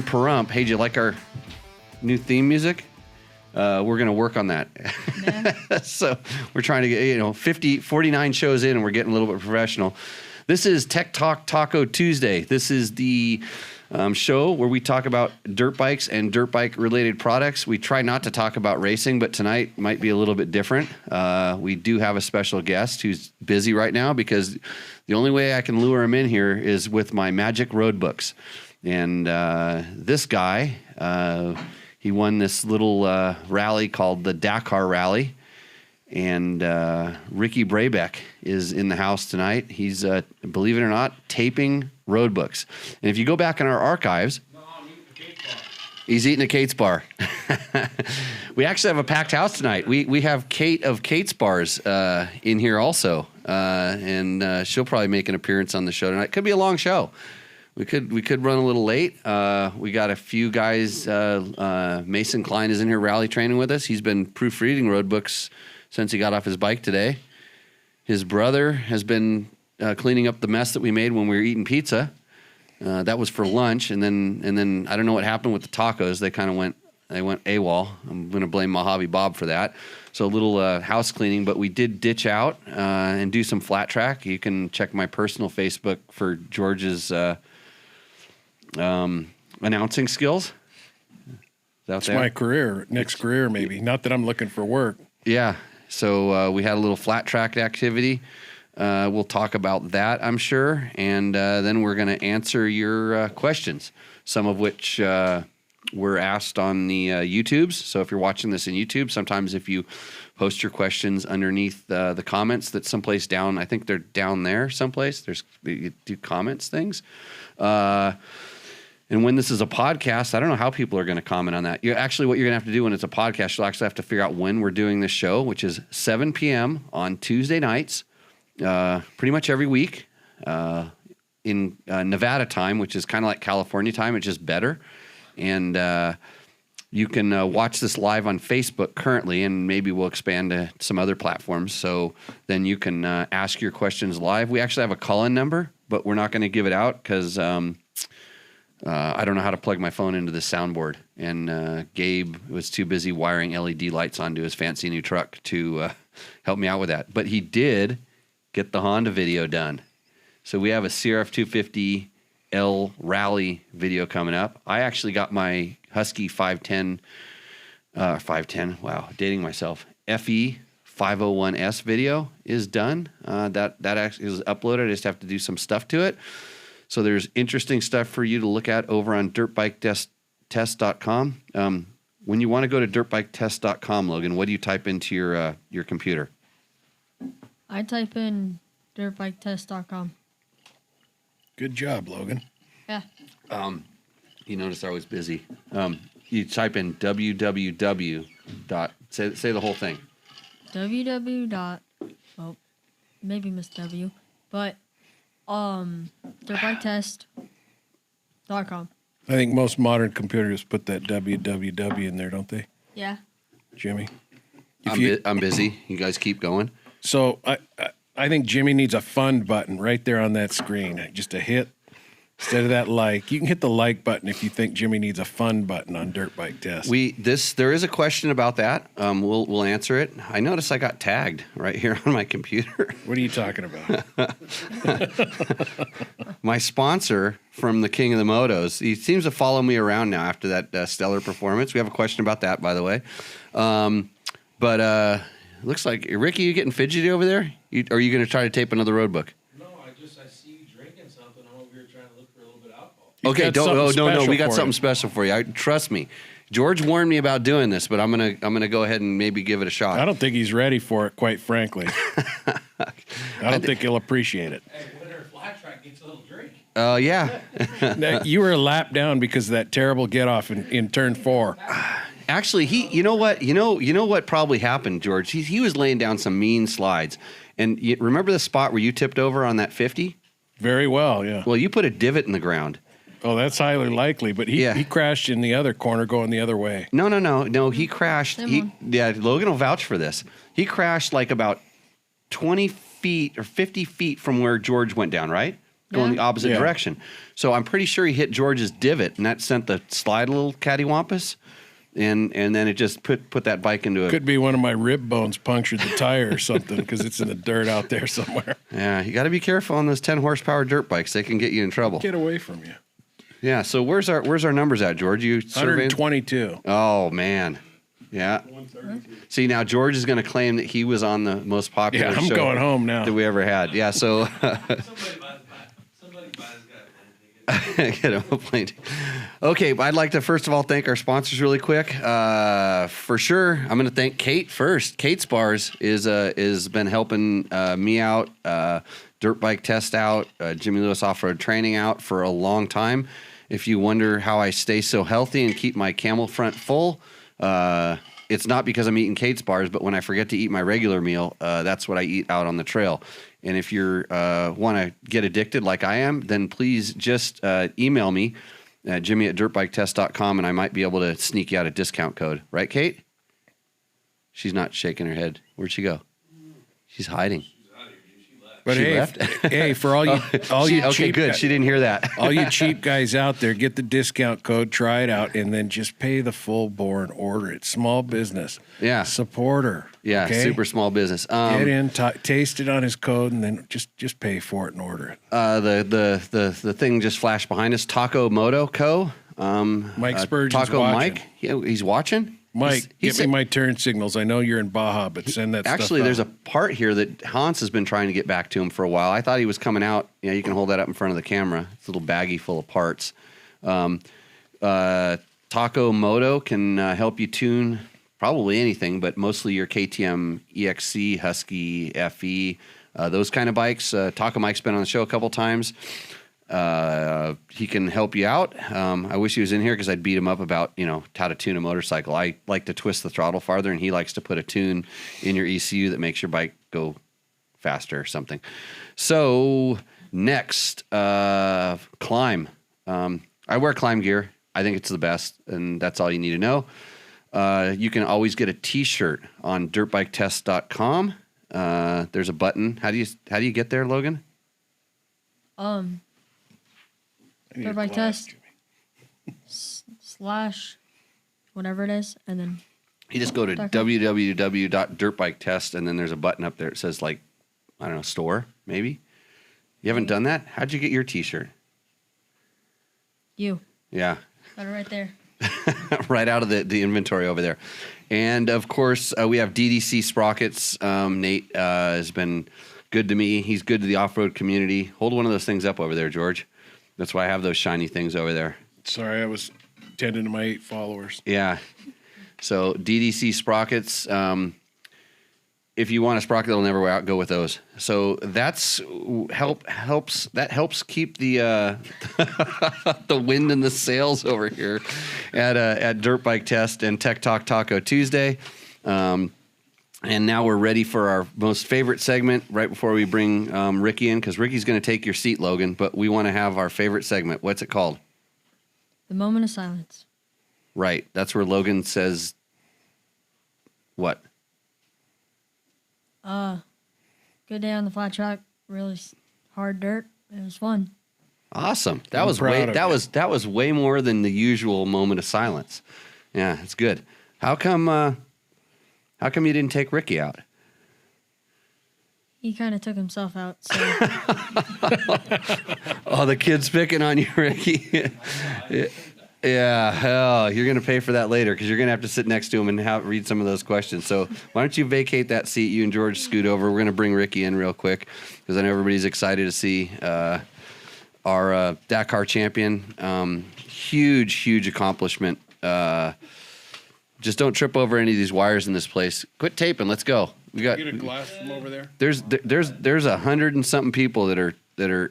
Perump. Hey, do you like our new theme music? We're going to work on that. Yeah. So we're trying to get, 49 shows in, and we're getting a little bit professional. This is Tech Talk Taco Tuesday. This is the show where we talk about dirt bikes and dirt bike related products. We try not to talk about racing, but tonight might be a little bit different. We do have a special guest who's busy right now because the only way I can lure him in here is with my magic road books. And this guy, he won this little rally called the Dakar Rally. And Ricky Brabec is in the house tonight. He's, believe it or not, taping road books. And if you go back in our archives, I'm eating a Kate's bar. He's eating a Kate's bar. We actually have a packed house tonight. We have Kate of Kate's Bars in here also, and she'll probably make an appearance on the show tonight. Could be a long show. We could run a little late. We got a few guys. Mason Klein is in here rally training with us. He's been proofreading road books since he got off his bike today. His brother has been cleaning up the mess that we made when we were eating pizza. That was for lunch, and then I don't know what happened with the tacos. They went AWOL. I'm going to blame Mojave Bob for that. So a little house cleaning, but we did ditch out and do some flat track. You can check my personal Facebook for George's announcing skills. That's my career, next career maybe. Not that I'm looking for work. Yeah. So we had a little flat track activity. We'll talk about that, I'm sure. And then we're going to answer your questions, some of which were asked on the YouTubes. So if you're watching this in YouTube, sometimes if you post your questions underneath the comments that's someplace down, I think they're down there someplace. You do comments things. And when this is a podcast, I don't know how people are going to comment on that. What you're going to have to do when it's a podcast, you'll actually have to figure out when we're doing this show, which is 7 p.m. on Tuesday nights, pretty much every week in Nevada time, which is kind of like California time. It's just better. And you can watch this live on Facebook currently, and maybe we'll expand to some other platforms. So then you can ask your questions live. We actually have a call-in number, but we're not going to give it out because I don't know how to plug my phone into the soundboard, and Gabe was too busy wiring LED lights onto his fancy new truck to help me out with that. But he did get the Honda video done. So we have a CRF 250L Rally video coming up. I actually got my Husky 510, wow, dating myself, FE 501S video is done. That actually is uploaded. I just have to do some stuff to it. So there's interesting stuff for you to look at over on dirtbiketest.com. When you want to go to dirtbiketest.com, Logan, what do you type into your computer? I type in dirtbiketest.com. Good job, Logan. Yeah. You notice I was busy. You type in www. Say the whole thing. Well, maybe Miss W, but dirtbiketest.com. I think most modern computers put that www in there, don't they? Yeah. Jimmy? I'm busy. You guys keep going. So I think Jimmy needs a fund button right there on that screen. Just a hit instead of that like. You can hit the like button if you think Jimmy needs a fund button on Dirt Bike Test. There is a question about that. We'll answer it. I noticed I got tagged right here on my computer. What are you talking about? My sponsor from the King of the Motos, he seems to follow me around now after that stellar performance. We have a question about that, by the way. But looks like, Ricky, you getting fidgety over there? Are you going to try to tape another road book? No, I see you drinking something. I'm over here trying to look for a little bit of alcohol. Okay, no. We got something special for you. Trust me. George warned me about doing this, but I'm gonna go ahead and maybe give it a shot. I don't think he's ready for it, quite frankly. I don't think he'll appreciate it. Hey, winter flat track needs a little drink. Yeah. Now, you were a lap down because of that terrible get off in turn 4. Actually, you know what probably happened, George? He was laying down some mean slides, and you remember the spot where you tipped over on that 50? Very well, yeah. Well, you put a divot in the ground. Oh, that's highly likely, but he crashed in the other corner going the other way. No, he crashed. Logan will vouch for this. He crashed like about 20 feet or 50 feet from where George went down, right? going the Yeah. opposite Yeah. direction. So I'm pretty sure he hit George's divot, and that sent the slide a little cattywampus, and then it just put that bike into a. Could be one of my rib bones punctured the tire or something because it's in the dirt out there somewhere. Yeah, you got to be careful on those 10 horsepower dirt bikes; they can get you in trouble. Get away from you. Yeah. So where's our numbers at, George? You surveying? 122. Oh man. Yeah. See, now George is going to claim that he was on the most popular Yeah, I'm show going home now. that we ever had. Yeah. So. Somebody buys a plane ticket. Get him a plane ticket. Okay, I'd like to first of all thank our sponsors really quick. For sure, I'm going to thank Kate first. Kate's Bars is been helping me out, dirt bike test out, Jimmy Lewis off road training out for a long time. If you wonder how I stay so healthy and keep my camel front full, it's not because I'm eating Kate's Bars, but when I forget to eat my regular meal, that's what I eat out on the trail. And if you want to get addicted like I am, then please just email me at jimmy@dirtbiketest.com, and I might be able to sneak you out a discount code. Right, Kate? She's not shaking her head. Where'd she go? She's hiding. But She hey, left? hey, for all you Okay, cheap good. guys, She didn't hear that. all you cheap guys out there, get the discount code, try it out, and then just pay the full bore and order it. Small business, Yeah. supporter. Yeah, okay? super small business. Get in, taste it on his code, and then just pay for it and order it. The thing just flashed behind us. Taco Moto Co. Mike Spurgeon's Taco watching. Mike. He's watching. Mike, He get said- me my turn signals. I know you're in Baja, but send that Actually, stuff there's a out. part here that Hans has been trying to get back to him for a while. I thought he was coming out. Yeah, you can hold that up in front of the camera. It's a little baggie full of parts. Taco Moto can help you tune probably anything, but mostly your KTM EXC, Husky, FE, those kind of bikes. Taco Mike's been on the show a couple times. He can help you out. I wish he was in here because I'd beat him up about, how to tune a motorcycle. I like to twist the throttle farther, and he likes to put a tune in your ECU that makes your bike go faster or something. So next, climb. I wear climb gear. I think it's the best, and that's all you need to know. You can always get a t-shirt on dirtbiketest.com. There's a button. How do you get there, Logan? I need Dirt a bike glass, test. Jimmy. / whatever it is, and then You just go to Dakar. www.dirtbiketest, and then there's a button up there. It says, store, maybe. You haven't done that? How'd you get your t-shirt? you Yeah. got it right there. Right out of the inventory over there. And, of course, we have DDC Sprockets. Nate has been good to me. He's good to the off-road community. Hold one of those things up over there, George. That's why I have those shiny things over there. Sorry, I was tending to my 8 followers. Yeah. So DDC Sprockets. If you want a sprocket that'll never wear out, go with those. So that's helps keep the the wind in the sails over here at Dirt Bike Test and Tech Talk Taco Tuesday. And now we're ready for our most favorite segment right before we bring Ricky in, because Ricky's going to take your seat, Logan. But we want to have our favorite segment. What's it called? The moment of silence. Right. That's where Logan says what? Good day on the flat track. Really hard dirt. It was fun. Awesome. That I'm was proud way of that you. was way more than the usual moment of silence. Yeah, it's good. How come you didn't take Ricky out? He kind of took himself out. So Oh, the kid's picking on you, Ricky. Yeah, hell, you're going to pay for that later because you're going to have to sit next to him and read some of those questions. So why don't you vacate that seat? You and George scoot over. We're going to bring Ricky in real quick because I know everybody's excited to see our Dakar champion. Huge accomplishment. Just don't trip over any of these wires in this place. Quit taping. Let's go. We got. Get a glass from over there. There's 100 and something people that are Dying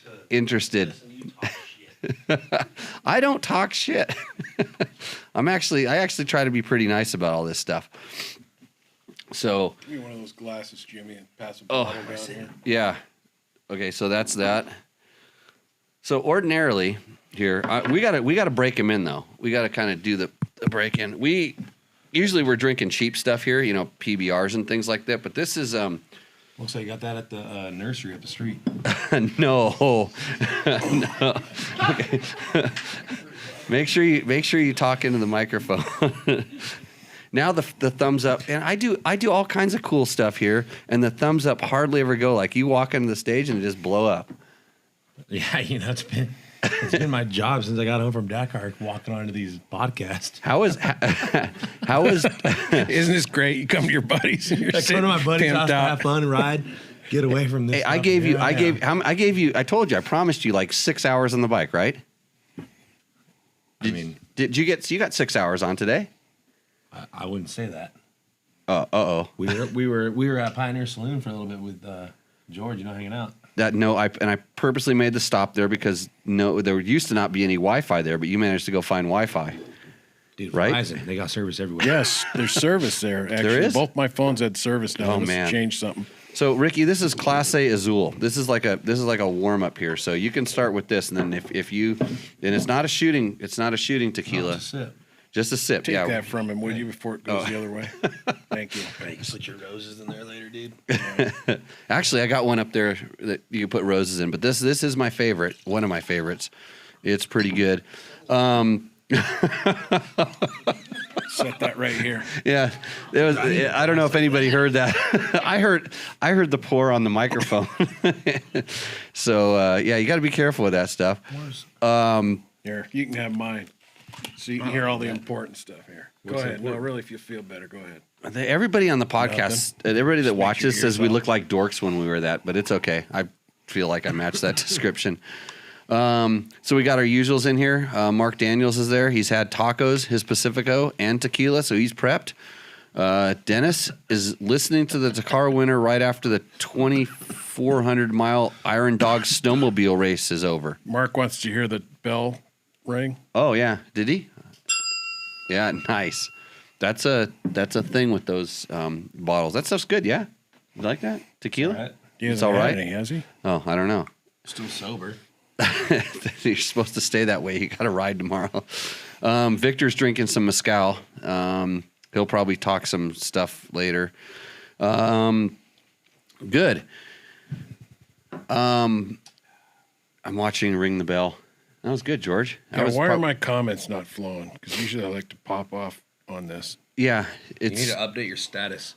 to interested. listen to you talk shit. I don't talk shit. I actually try to be pretty nice about all this stuff. So, Give me one of those glasses, Jimmy, and pass a Oh, bottle down here. yeah. Okay, so that's that. So ordinarily here, we gotta break him in though. We gotta kind of do the break in. We're drinking cheap stuff here, PBRs and things like that. But this is Looks like you got that at the nursery up the street. No. No. Okay. Make sure you talk into the microphone. Now the thumbs up, and I do all kinds of cool stuff here, and the thumbs up hardly ever go. Like you walk into the stage and it just blow up. Yeah, it's been my job since I got home from Dakar, walking onto these podcasts. How is Isn't this great? You come to your buddies and you're I come to my buddy's house to have fun, ride, get away from this. Hey, stuff. I told you, I promised you like 6 hours on the bike, right? Did you got 6 hours on today? I wouldn't say that. Uh-oh. We were at Pioneer Saloon for a little bit with George, hanging out. I purposely made the stop there because there used to not be any Wi-Fi there, but you managed to go find Wi-Fi. Dude, right? Verizon, they got service everywhere. Yes, there's service there. Actually, There is? both my phones had service now. Oh, Let's man. change something. So Ricky, this is Class A Azul. This is like a warm up here. So you can start with this, and then if you it's not a shooting tequila. Just a sip. Just a sip. Take yeah. that from him, would you, before it goes the other way? Thank you. Hey, you put your roses in there later, dude. Actually, I got one up there that you can put roses in, but this is my favorite. One of my favorites. It's pretty good. Set that right here. Yeah, it was. I don't know if anybody heard that. I heard the pour on the microphone. So yeah, you got to be careful with that stuff. Here, you can have mine, so you can hear all the important stuff here. Go ahead. No, really, if you feel better, go ahead. Everybody on the podcast, everybody that Just make watches your says ears we off. look like dorks when we were that, but it's okay. I feel like I matched that description. So we got our usuals in here. Mark Daniels is there. He's had tacos, his Pacifico, and tequila, so he's prepped. Dennis is listening to the Dakar winner right after the 2,400-mile Iron Dog snowmobile race is over. Mark wants to hear the bell ring. Oh, yeah. Did he? Yeah, nice. That's a thing with those bottles. That stuff's good, yeah? You like that? Tequila? All right. It's all right? Has he? Oh, I don't know. Still sober. You're supposed to stay that way. You got to ride tomorrow. Victor's drinking some mezcal. He'll probably talk some stuff later. Good. I'm watching Ring the Bell. That was good, George. Yeah, why are my comments not flowing? Because usually I like to pop off on this. Yeah, You need to update your status.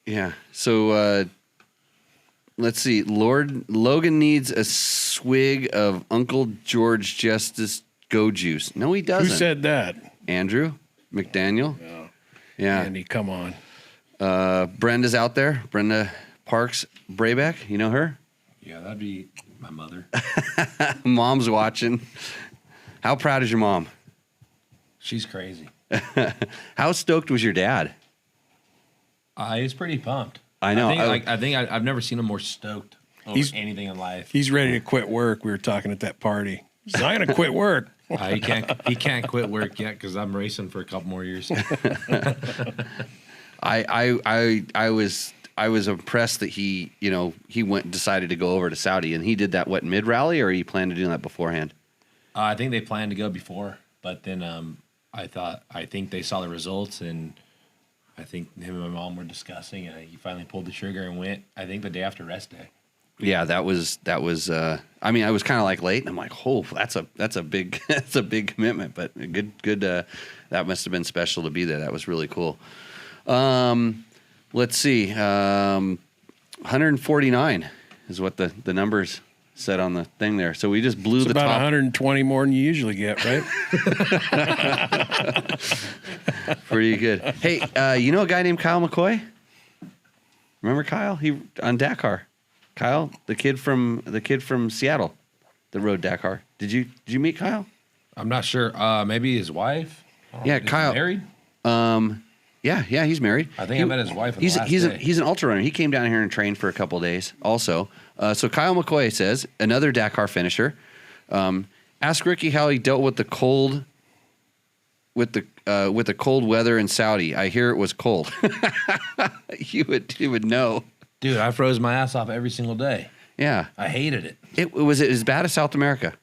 yeah. So let's see. Logan needs a swig of Uncle George Justice Go Juice. No, he doesn't. Who said that? Andrew McDaniel. No. Yeah. Andy, come on. Brenda's out there. Brenda Parks Brabec. You know her? Yeah, that'd be my mother. Mom's watching. How proud is your mom? She's crazy. How stoked was your dad? He's pretty pumped. I know. I think I've never seen him more stoked over anything in life. He's ready to quit work. We were talking at that party. He's not going to quit work. He can't quit work yet because I'm racing for a couple more years. I was impressed that he decided to go over to Saudi, and he did that mid rally, or he planned to do that beforehand? I think they planned to go before, but then I think they saw the results, and I think him and my mom were discussing, and he finally pulled the trigger and went. I think the day after rest day. Yeah, that was. I mean, I was kind of like late, and I'm like, oh, that's a big commitment, but good. That must have been special to be there. That was really cool. Let's see. 149 is what the numbers said on the thing there. So we just blew It's the about top. 120 more than you usually get, right? Pretty good. Hey, you know a guy named Kyle McCoy? Remember Kyle? He on Dakar. Kyle, the kid from Seattle that rode Dakar. Did you meet Kyle? I'm not sure. Maybe his wife. Yeah, Is he Kyle. married. Yeah, he's married. I think I met his wife. On the last day. He's an ultra runner. He came down here and trained for a couple of days. Also, so Kyle McCoy says another Dakar finisher. Ask Ricky how he dealt with the cold, with the cold weather in Saudi. I hear it was cold. You would know. Dude, I froze my ass off every single day. Yeah, I hated it. it was as bad as South America.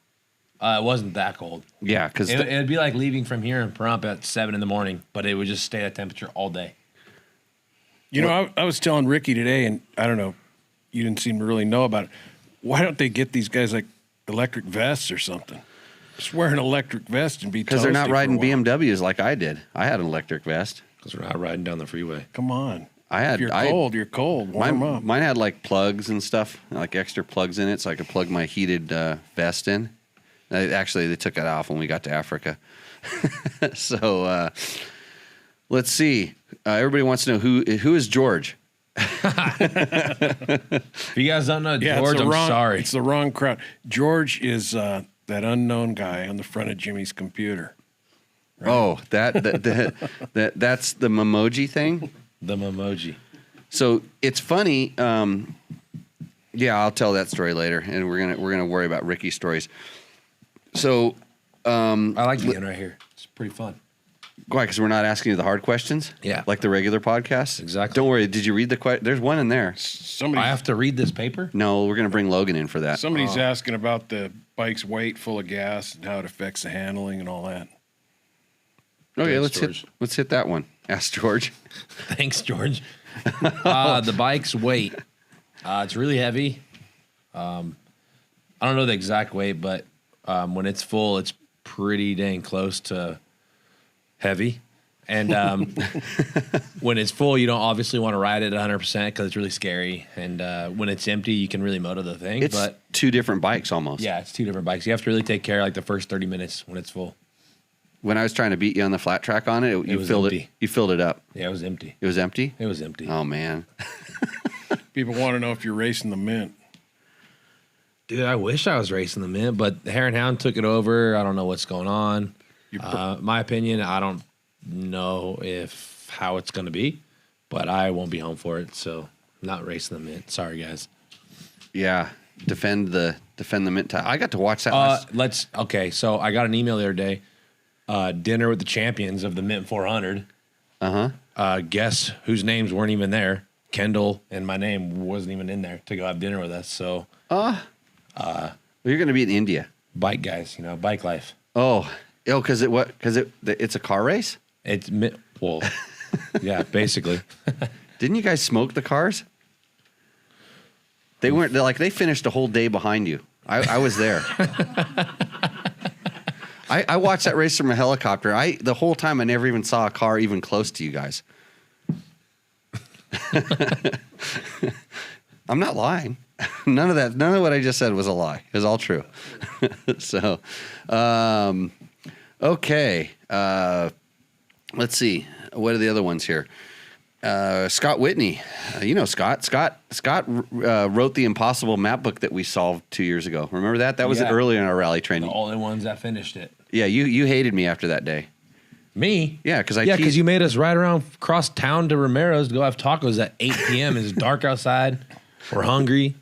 It wasn't that cold. Yeah, because It'd be like leaving from here in Pahrump at 7 a.m, but it would just stay at temperature all day. You know, I was telling Ricky today, and I don't know, you didn't seem to really know about it. Why don't they get these guys like electric vests or something? Just wear an electric vest and be Because they're not toasty riding for a while. BMWs like I did. I had an electric vest. Because we're not riding down the freeway. Come on. I had. If you're cold, you're cold. Warm up. Mine had like plugs and stuff, like extra plugs in it, so I could plug my heated vest in. Actually, they took it off when we got to Africa. So let's see. Everybody wants to know who is George. If you guys don't know Yeah, George, I'm sorry. It's the wrong crowd. George is that unknown guy on the front of Jimmy's computer. Right. Oh, that's the Memoji thing. The Memoji. So it's funny. Yeah, I'll tell that story later, and we're gonna worry about Ricky's stories. So I like being right here. It's pretty fun. why? Because we're not asking you the hard questions. Yeah. like the regular podcast. Exactly. Don't worry. Did you read the question? There's one in there. Somebody, I have to read this paper? No, we're gonna bring Logan in for that. somebody's asking about the bike's weight full of gas and how it affects the handling and all that. Okay, Thanks, let's hit that one. Ask George. Thanks, George. The bike's weight. It's really heavy. I don't know the exact weight, but when it's full, it's pretty dang close to heavy. And when it's full, you don't obviously want to ride it 100% because it's really scary. And when it's empty, you can really motor the thing. It's but two different bikes almost. yeah, it's two different bikes. You have to really take care like the first 30 minutes when it's full. When I was trying to beat you on the flat track on it, you was filled empty. it. You filled it up. Yeah, it was empty. It was empty. It was empty. Oh man. People want to know if you're racing the Mint. Dude, I wish I was racing the Mint, but the Hare and Hound took it over. I don't know what's going on. My opinion, I don't know how it's going to be, but I won't be home for it, so I'm not racing the Mint. Sorry, guys. Yeah. Defend the mint tie. I got to watch that. Last... Okay, so I got an email the other day. Dinner with the champions of the Mint 400. Guess whose names weren't even there? Kendall and my name wasn't even in there to go have dinner with us. So, You're going to be in India. bike guys, bike life. Because it's a car race. Well, yeah, basically. Didn't you guys smoke the cars? They weren't. They finished a whole day behind you. I was there. I watched that race from a helicopter. The whole time I never even saw a car even close to you guys. I'm not lying. None of what I just said was a lie. It was all true. So, okay. Let's see. What are the other ones here? Scott Whitney. Scott. Scott wrote the impossible map book that we solved 2 years ago. Remember that? That was Yeah. early in our rally training. The only ones that finished it. Yeah, you hated me after that day. Me? Yeah, because you made us ride around across town to Romero's to go have tacos at 8 p.m. It's dark outside. We're hungry.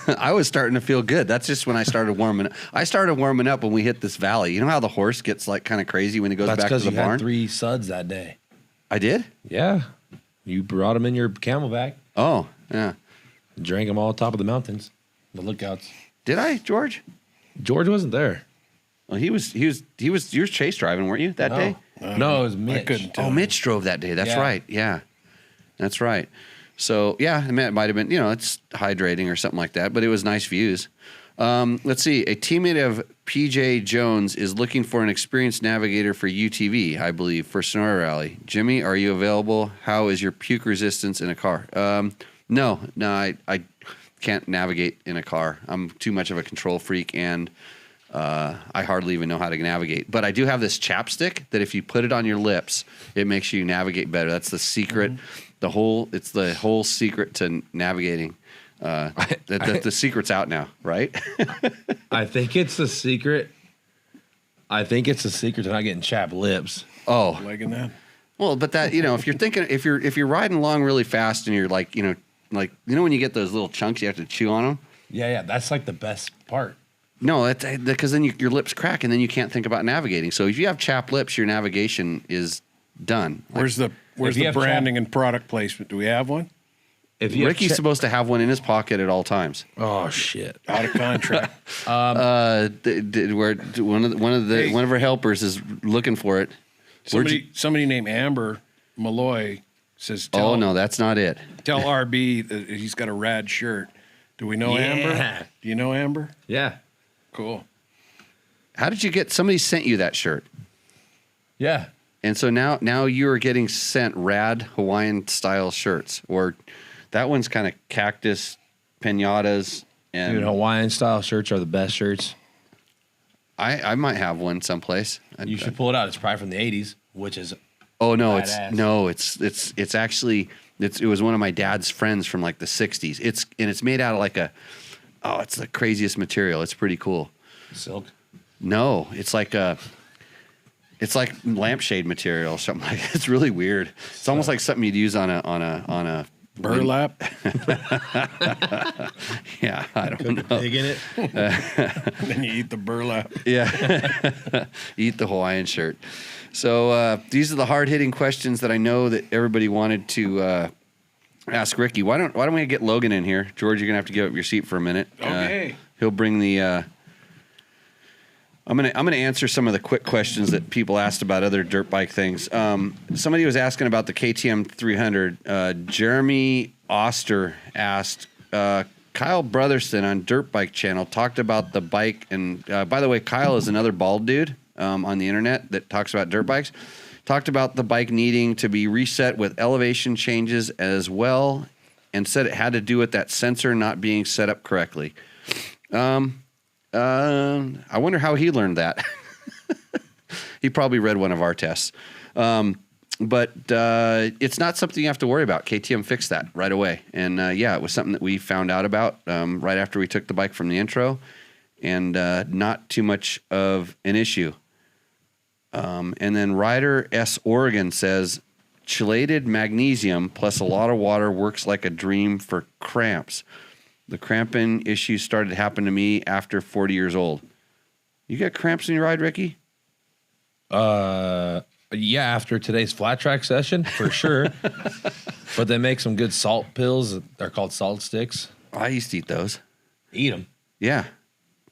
I was starting to feel good. That's just when I started warming up. I started warming up when we hit this valley. You know how the horse gets kind of crazy when it goes That's back to because the you barn? had 3 suds that day. I did? Yeah. You brought them in your camelback. Oh, yeah. Drank them all on top of the mountains. The lookouts. Did I, George? George wasn't there. Well, you were chase driving, weren't you, that day? No, it was Mitch. I couldn't tell. Oh, Mitch drove that day. That's Yeah. right. Yeah. That's right. So, yeah, it might have been, it's hydrating or something like that, but it was nice views. Let's see. A teammate of PJ Jones is looking for an experienced navigator for UTV, I believe, for Sonora Rally. Jimmy, are you available? How is your puke resistance in a car? No, I can't navigate in a car. I'm too much of a control freak, and I hardly even know how to navigate. But I do have this chapstick that if you put it on your lips, it makes you navigate better. That's the secret. It's the whole secret to navigating. The secret's out now, right? I think it's the secret. To not getting chapped lips. Oh, Liking that? well, but that if you're thinking if you're riding along really fast and you're when you get those little chunks you have to chew on them. Yeah, that's like the best part. No, that's because then your lips crack and then you can't think about navigating. So if you have chapped lips, your navigation is done. Where's the If you have branding and product placement? Do we have one? If you Ricky's supposed to have one in his pocket at all times. oh shit. Out of contract. Where one of our helpers is looking for it. Somebody named Amber Malloy Says, Oh, no, that's not it. Tell RB that he's got a rad shirt. Do we know Amber? Do you know Amber? Yeah. Cool. How did you get, somebody sent you that shirt? Yeah. And so now you are getting sent rad Hawaiian style shirts, or that one's kind of cactus, pinatas, and Dude, Hawaiian style shirts are the best shirts. I might have one someplace. You should pull it out. It's probably from the 80s, which is Oh no, badass. it's actually it was one of my dad's friends from like the 60s. It's made out of like it's the craziest material. It's pretty cool. silk. No, it's like lampshade material or something like that. It's really weird. It's almost like something you'd use on a Burlap. yeah, I don't know. Pig in it. And then you eat the burlap. Yeah. Eat the Hawaiian shirt. So these are the hard-hitting questions that I know that everybody wanted to ask Ricky. Why don't we get Logan in here? George, you're going to have to give up your seat for a minute. Okay. He'll bring the I'm gonna answer some of the quick questions that people asked about other dirt bike things. Somebody was asking about the KTM 300. Jeremy Oster asked, Kyle Brotherson on Dirt Bike Channel talked about the bike, and by the way, Kyle is another bald dude on the internet that talks about dirt bikes. Talked about the bike needing to be reset with elevation changes as well, and said it had to do with that sensor not being set up correctly. I wonder how he learned that. He probably read one of our tests. But it's not something you have to worry about. KTM fixed that right away. And it was something that we found out about right after we took the bike from the intro, and not too much of an issue. And then Ryder S. Oregon says, chelated magnesium plus a lot of water works like a dream for cramps. The cramping issue started to happen to me after 40 years old. You got cramps in your ride, Ricky? Yeah, after today's flat track session, for sure. But they make some good salt pills. They're called salt sticks. I used to eat those. Eat them. Yeah.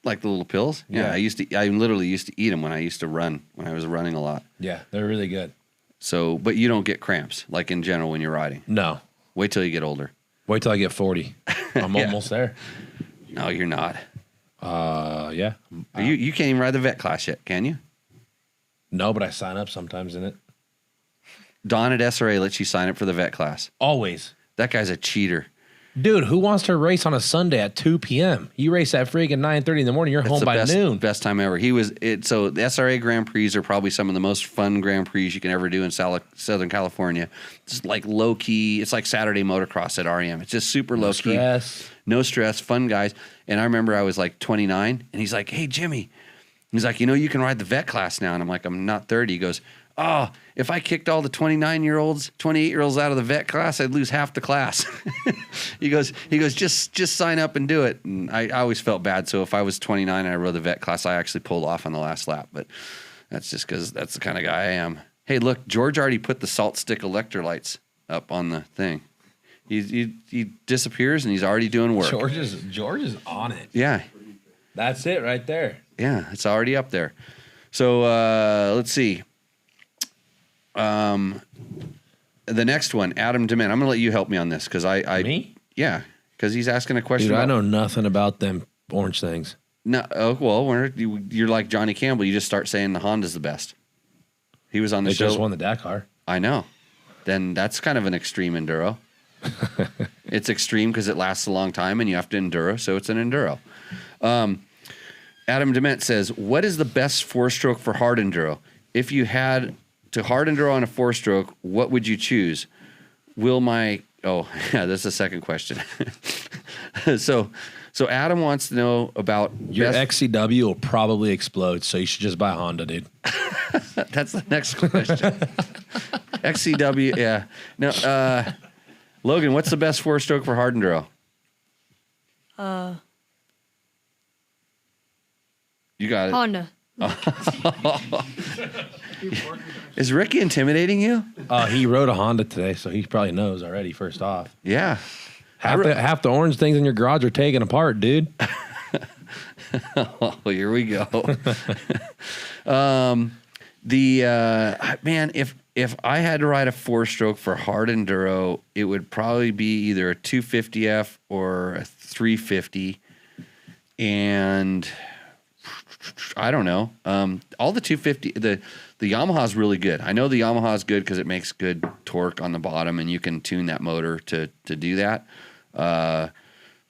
Like the little pills? Yeah. Yeah. I literally used to eat them when I used to run, when I was running a lot. Yeah, they're really good. So, but you don't get cramps, like in general when you're riding. No. Wait till you get older. Wait till I get 40. I'm Yeah. almost there. No, you're not. Yeah. You can't even ride the vet class yet, can you? No, but I sign up sometimes in it. Don at SRA lets you sign up for the vet class. Always. That guy's a cheater. Dude, who wants to race on a Sunday at 2 p.m.? You race at freaking 9:30 in the morning. You're That's home the by noon. best time ever. So the SRA Grand Prix are probably some of the most fun Grand Prix you can ever do in Southern California. It's like low key. It's like Saturday motocross at REM. It's just super low key. No stress, fun guys. And I remember I was like 29, and he's like, "Hey, Jimmy," he's like, "You can ride the vet class now." And I'm like, "I'm not 30." He goes, "Oh, if I kicked all the 29-year-olds, 28-year-olds out of the vet class, I'd lose half the class." He goes, just sign up and do it. And I always felt bad. So if I was 29 and I rode the vet class, I actually pulled off on the last lap. But that's just because that's the kind of guy I am. Hey, look, George already put the salt stick electrolytes up on the thing. He disappears and he's already doing work. George is on it. Yeah. That's it right there. Yeah, it's already up there. So let's see. The next one, Adam Dement. I'm going to let you help me on this because Me? Yeah, because he's asking a question. Dude, about, I know nothing about them orange things. No, well, you're like Johnny Campbell. You just start saying the Honda's the best. He was on the They show. just won the Dakar. I know. Then that's kind of an extreme enduro. It's extreme because it lasts a long time and you have to enduro, so it's an enduro. Adam Dement says, what is the best four-stroke for hard enduro? If you had to hard enduro on a four-stroke, what would you choose? That's the second question. So Adam wants to know about your XCW will probably explode, so you should just buy a Honda, dude. That's the next question. XCW, yeah. No, Logan, what's the best four-stroke for hard enduro? You got it. Honda. Is Ricky intimidating you? He rode a Honda today, so he probably knows already, first off. Yeah. Half the orange things in your garage are taken apart, dude. Oh, here we go. Man, if I had to ride a 4-stroke for hard enduro, it would probably be either a 250F or a 350. And I don't know. All the 250, the Yamaha's really good. I know the Yamaha's good because it makes good torque on the bottom, and you can tune that motor to do that. The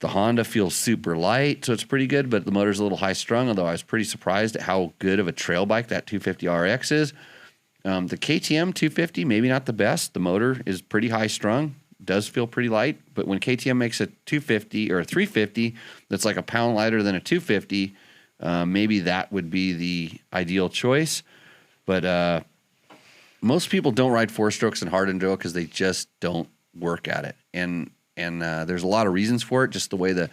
Honda feels super light, so it's pretty good, but the motor's a little high strung, although I was pretty surprised at how good of a trail bike that 250 RX is. The KTM 250, maybe not the best. The motor is pretty high strung, does feel pretty light, but when KTM makes a 250 or a 350 that's like a pound lighter than a 250, maybe that would be the ideal choice. But most people don't ride 4-strokes in hard enduro because they just don't work at it. And there's a lot of reasons for it, just the way the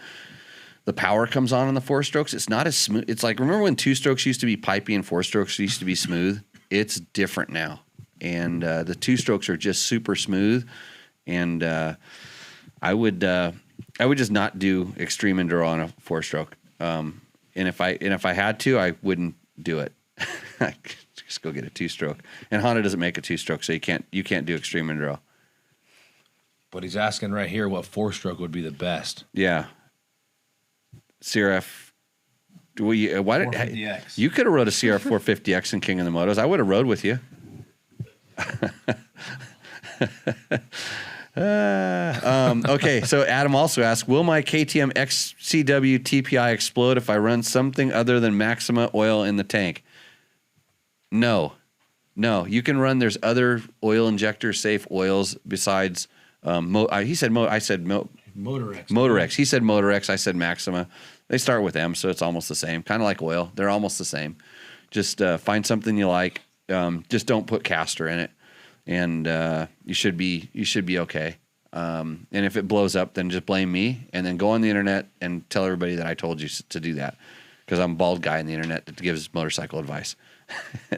power comes on the 4-strokes. It's not as smooth. It's like, remember when 2-strokes used to be pipey and 4-strokes used to be smooth? It's different now. And the 2-strokes are just super smooth. And I would just not do extreme enduro on a 4-stroke. And if I had to, I wouldn't do it. Just go get a 2-stroke. And Honda doesn't make a 2-stroke, so you can't do extreme enduro. But he's asking right here what 4-stroke would be the best. Yeah. CRF. Why did 450X. you could have rode a CRF 450X in King of the Motos? I would have rode with you. Okay, so Adam also asked, will my KTM XCW TPI explode if I run something other than Maxima oil in the tank? No, you can run. There's other oil injector safe oils besides. He said Motorex. Motorex. He said Motorex. I said Maxima. They start with M, so it's almost the same. Kind of like oil. They're almost the same. Just find something you like. Just don't put castor in it, and you should be okay. And if it blows up, then just blame me, and then go on the internet and tell everybody that I told you to do that, because I'm a bald guy on the internet that gives motorcycle advice.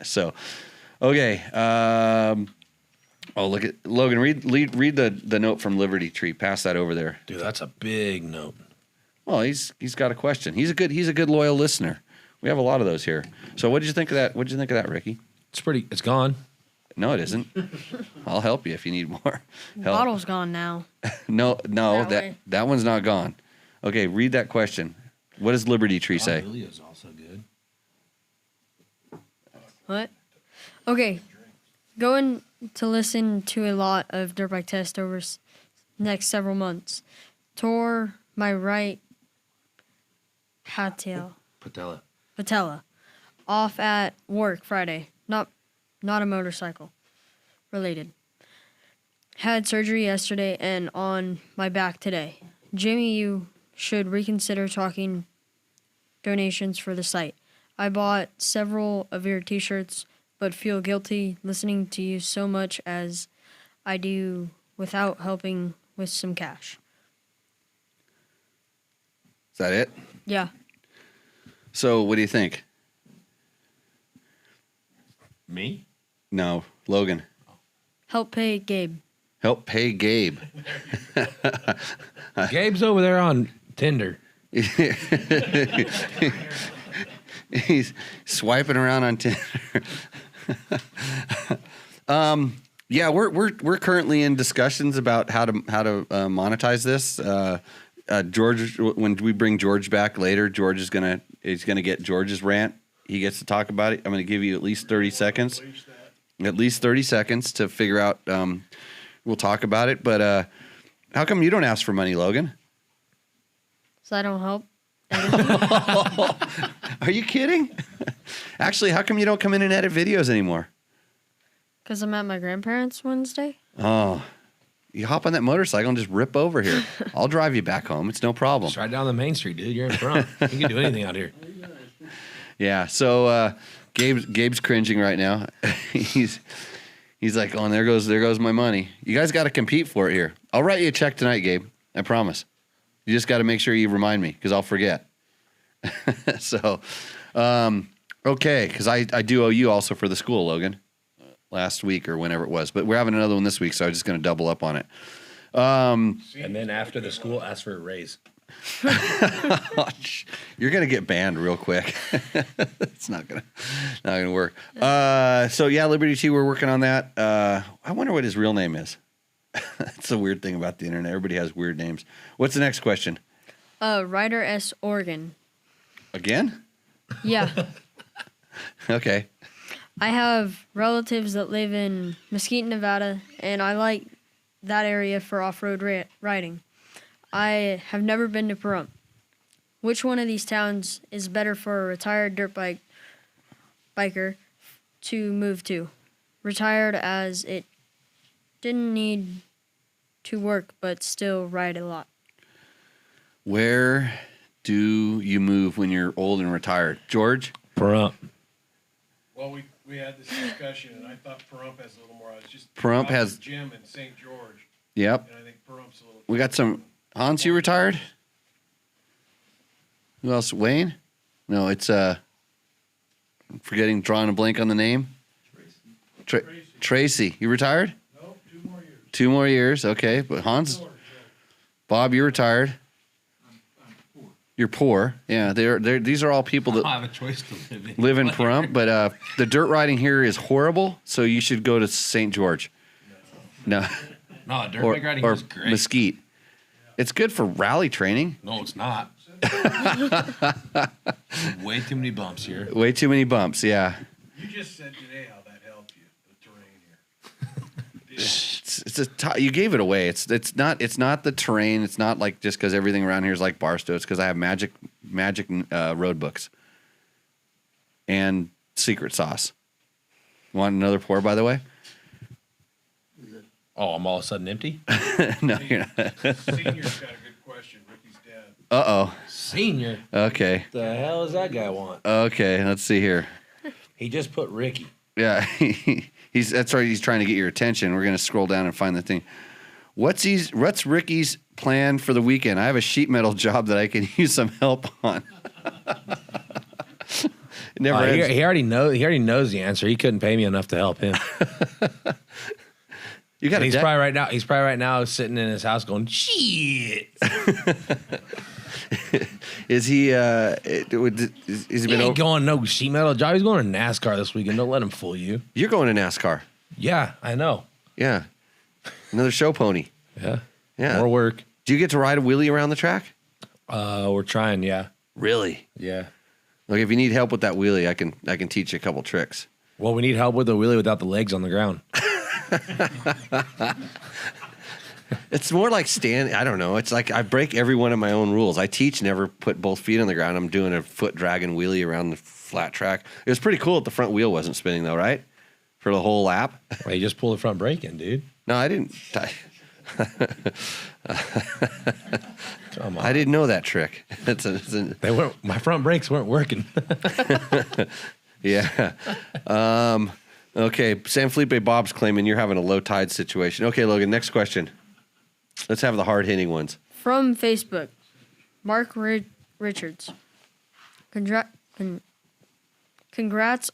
So, okay. Look at Logan. Read the note from Liberty Tree. Pass that over there. Dude, that's a big note. Well, he's got a question. He's a good loyal listener. We have a lot of those here. So, what did you think of that? What did you think of that, Ricky? It's gone. No, it isn't. I'll help you if you need more help. Bottle's gone now. No, That that one's not gone. Okay, read that question. What does Liberty Tree say? Julio's also good. What? Okay. Going to listen to a lot of dirt bike tests over next several months. Tore my right patella off at work Friday. Not a motorcycle related. Had surgery yesterday and on my back today. Jimmy, you should reconsider talking donations for the site. I bought several of your t-shirts, but feel guilty listening to you so much as I do without helping with some cash. Is that it? Yeah. So, what do you think? Me? No, Logan. Help pay Gabe. Help pay Gabe. Gabe's over there on Tinder. He's swiping around on Tinder. Yeah, we're currently in discussions about how to monetize this. George, when we bring George back later, George is gonna get George's rant. He gets to talk about it. I'm gonna give you at least 30 seconds. At least 30 seconds to figure out. We'll talk about it. But how come you don't ask for money, Logan? So I don't help. Are you kidding? Actually, how come you don't come in and edit videos anymore? Because I'm at my grandparents' Wednesday. Oh, you hop on that motorcycle and just rip over here. I'll drive you back home. It's no problem. Just right down the main street, dude. You're in front. You can do anything out here. Yeah. So Gabe's cringing right now. He's like, oh, and there goes my money. You guys got to compete for it here. I'll write you a check tonight, Gabe. I promise. You just got to make sure you remind me because I'll forget. So, okay, because I do owe you also for the school, Logan, last week or whenever it was. But we're having another one this week, so I'm just going to double up on it. And then after the school, ask for a raise. You're gonna get banned real quick. It's not gonna work. So yeah, Liberty T, we're working on that. I wonder what his real name is. That's a weird thing about the internet. Everybody has weird names. What's the next question? Ryder S. Oregon. Again? Yeah. Okay. I have relatives that live in Mesquite, Nevada, and I like that area for off-road riding. I have never been to Pahrump. Which one of these towns is better for a retired dirt biker to move to? Retired as it didn't need to work but still ride a lot. Where do you move when you're old and retired? George? Pahrump. Well, we had this discussion, and I thought Pahrump has a little more. I was just Pahrump has Jim in St. George, Yep. and I think Parump's a little. We got some. Hans, you retired? Who else? Wayne? No, it's I'm forgetting, drawing a blank on the name. Tracy. You retired? No, 2 more years. 2 more years. Okay, but Hans, Bob, you retired. I'm poor. You're poor. Yeah, these are all people I that have a choice to live in. live in Pahrump, but the dirt riding here is horrible. So you should go to St. George. No, No, dirt bike riding or is great. Mesquite. It's good for rally training. No, it's not. Way too many bumps here. Way too many bumps. Yeah. You just said today how that helped you, the terrain here. You gave it away. It's not the terrain. It's not like just because everything around here is like Barstow. It's because I have magic road books and secret sauce. Want another pour, by the way? Oh, I'm all of a sudden empty? No, you're not. Senior's got a good question. Ricky's dad. Uh-oh. Senior? Okay. The hell does that guy want? Okay. Let's see here. He just put Ricky. Yeah, that's right. He's trying to get your attention. We're gonna scroll down and find the thing. What's Ricky's plan for the weekend? I have a sheet metal job that I can use some help on. It never ends. He already knows the answer. He couldn't pay me enough to help him. You got. He's probably right now sitting in his house going, "Shit." Is he? Is he He ain't going no sheet metal job. He's going to NASCAR this weekend. Don't let him fool you. You're going to NASCAR. Yeah, I know. Yeah. Another show pony. Yeah. Yeah. More work. Do you get to ride a wheelie around the track? We're trying. Yeah. Really? Yeah. Look, if you need help with that wheelie, I can teach you a couple tricks. Well, we need help with the wheelie without the legs on the ground. It's more like I don't know. It's like I break every one of my own rules. I teach never put both feet on the ground. I'm doing a foot dragging wheelie around the flat track. It was pretty cool that the front wheel wasn't spinning though, right? For the whole lap. Well, you just pull the front brake in, dude. No, I didn't. Come on. I didn't know that trick. They weren't. My front brakes weren't working. Yeah. Okay. San Felipe Bob's claiming you're having a low tide situation. Okay, Logan, next question. Let's have the hard hitting ones. From Facebook, Mark Richards. Congrats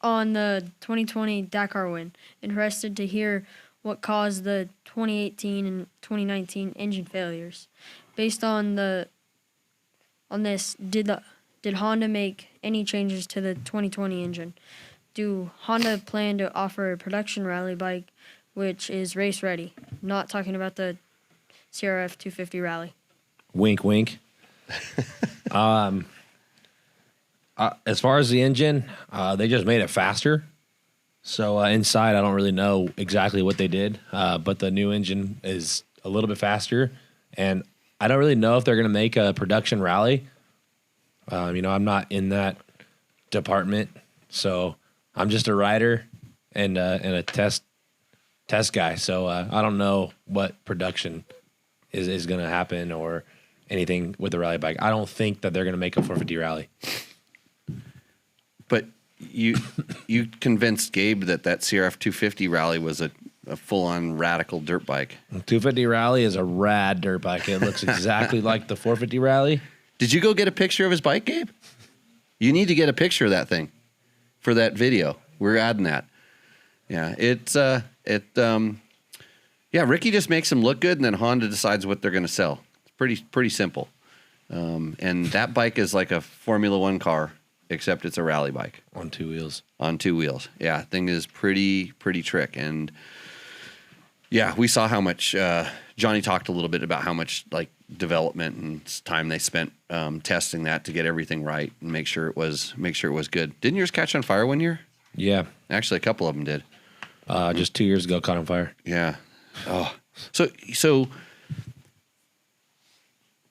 on the 2020 Dakar win. Interested to hear what caused the 2018 and 2019 engine failures. Based on this, did Honda make any changes to the 2020 engine? Do Honda plan to offer a production rally bike which is race ready? Not talking about the CRF 250 rally. Wink, wink. As far as the engine, they just made it faster. So inside, I don't really know exactly what they did, but the new engine is a little bit faster, and I don't really know if they're going to make a production rally. I'm not in that department, so I'm just a rider and a test guy. So I don't know what production is going to happen or anything with the rally bike. I don't think that they're going to make a 450 rally. But you convinced Gabe that CRF 250 rally was a full-on radical dirt bike. 250 rally is a rad dirt bike. It looks exactly like the 450 rally. Did you go get a picture of his bike, Gabe? You need to get a picture of that thing for that video. We're adding that. Yeah, Ricky just makes them look good, and then Honda decides what they're going to sell. It's pretty simple. And that bike is like a Formula One car, except it's a rally bike On 2 wheels. on 2 wheels. Yeah, thing is pretty trick. And yeah, we saw how much Johnny talked a little bit about how much like development and time they spent testing that to get everything right and make sure it was good. Didn't yours catch on fire one year? Yeah. Actually, a couple of them did. Just 2 years ago, caught on fire. Yeah. Oh, so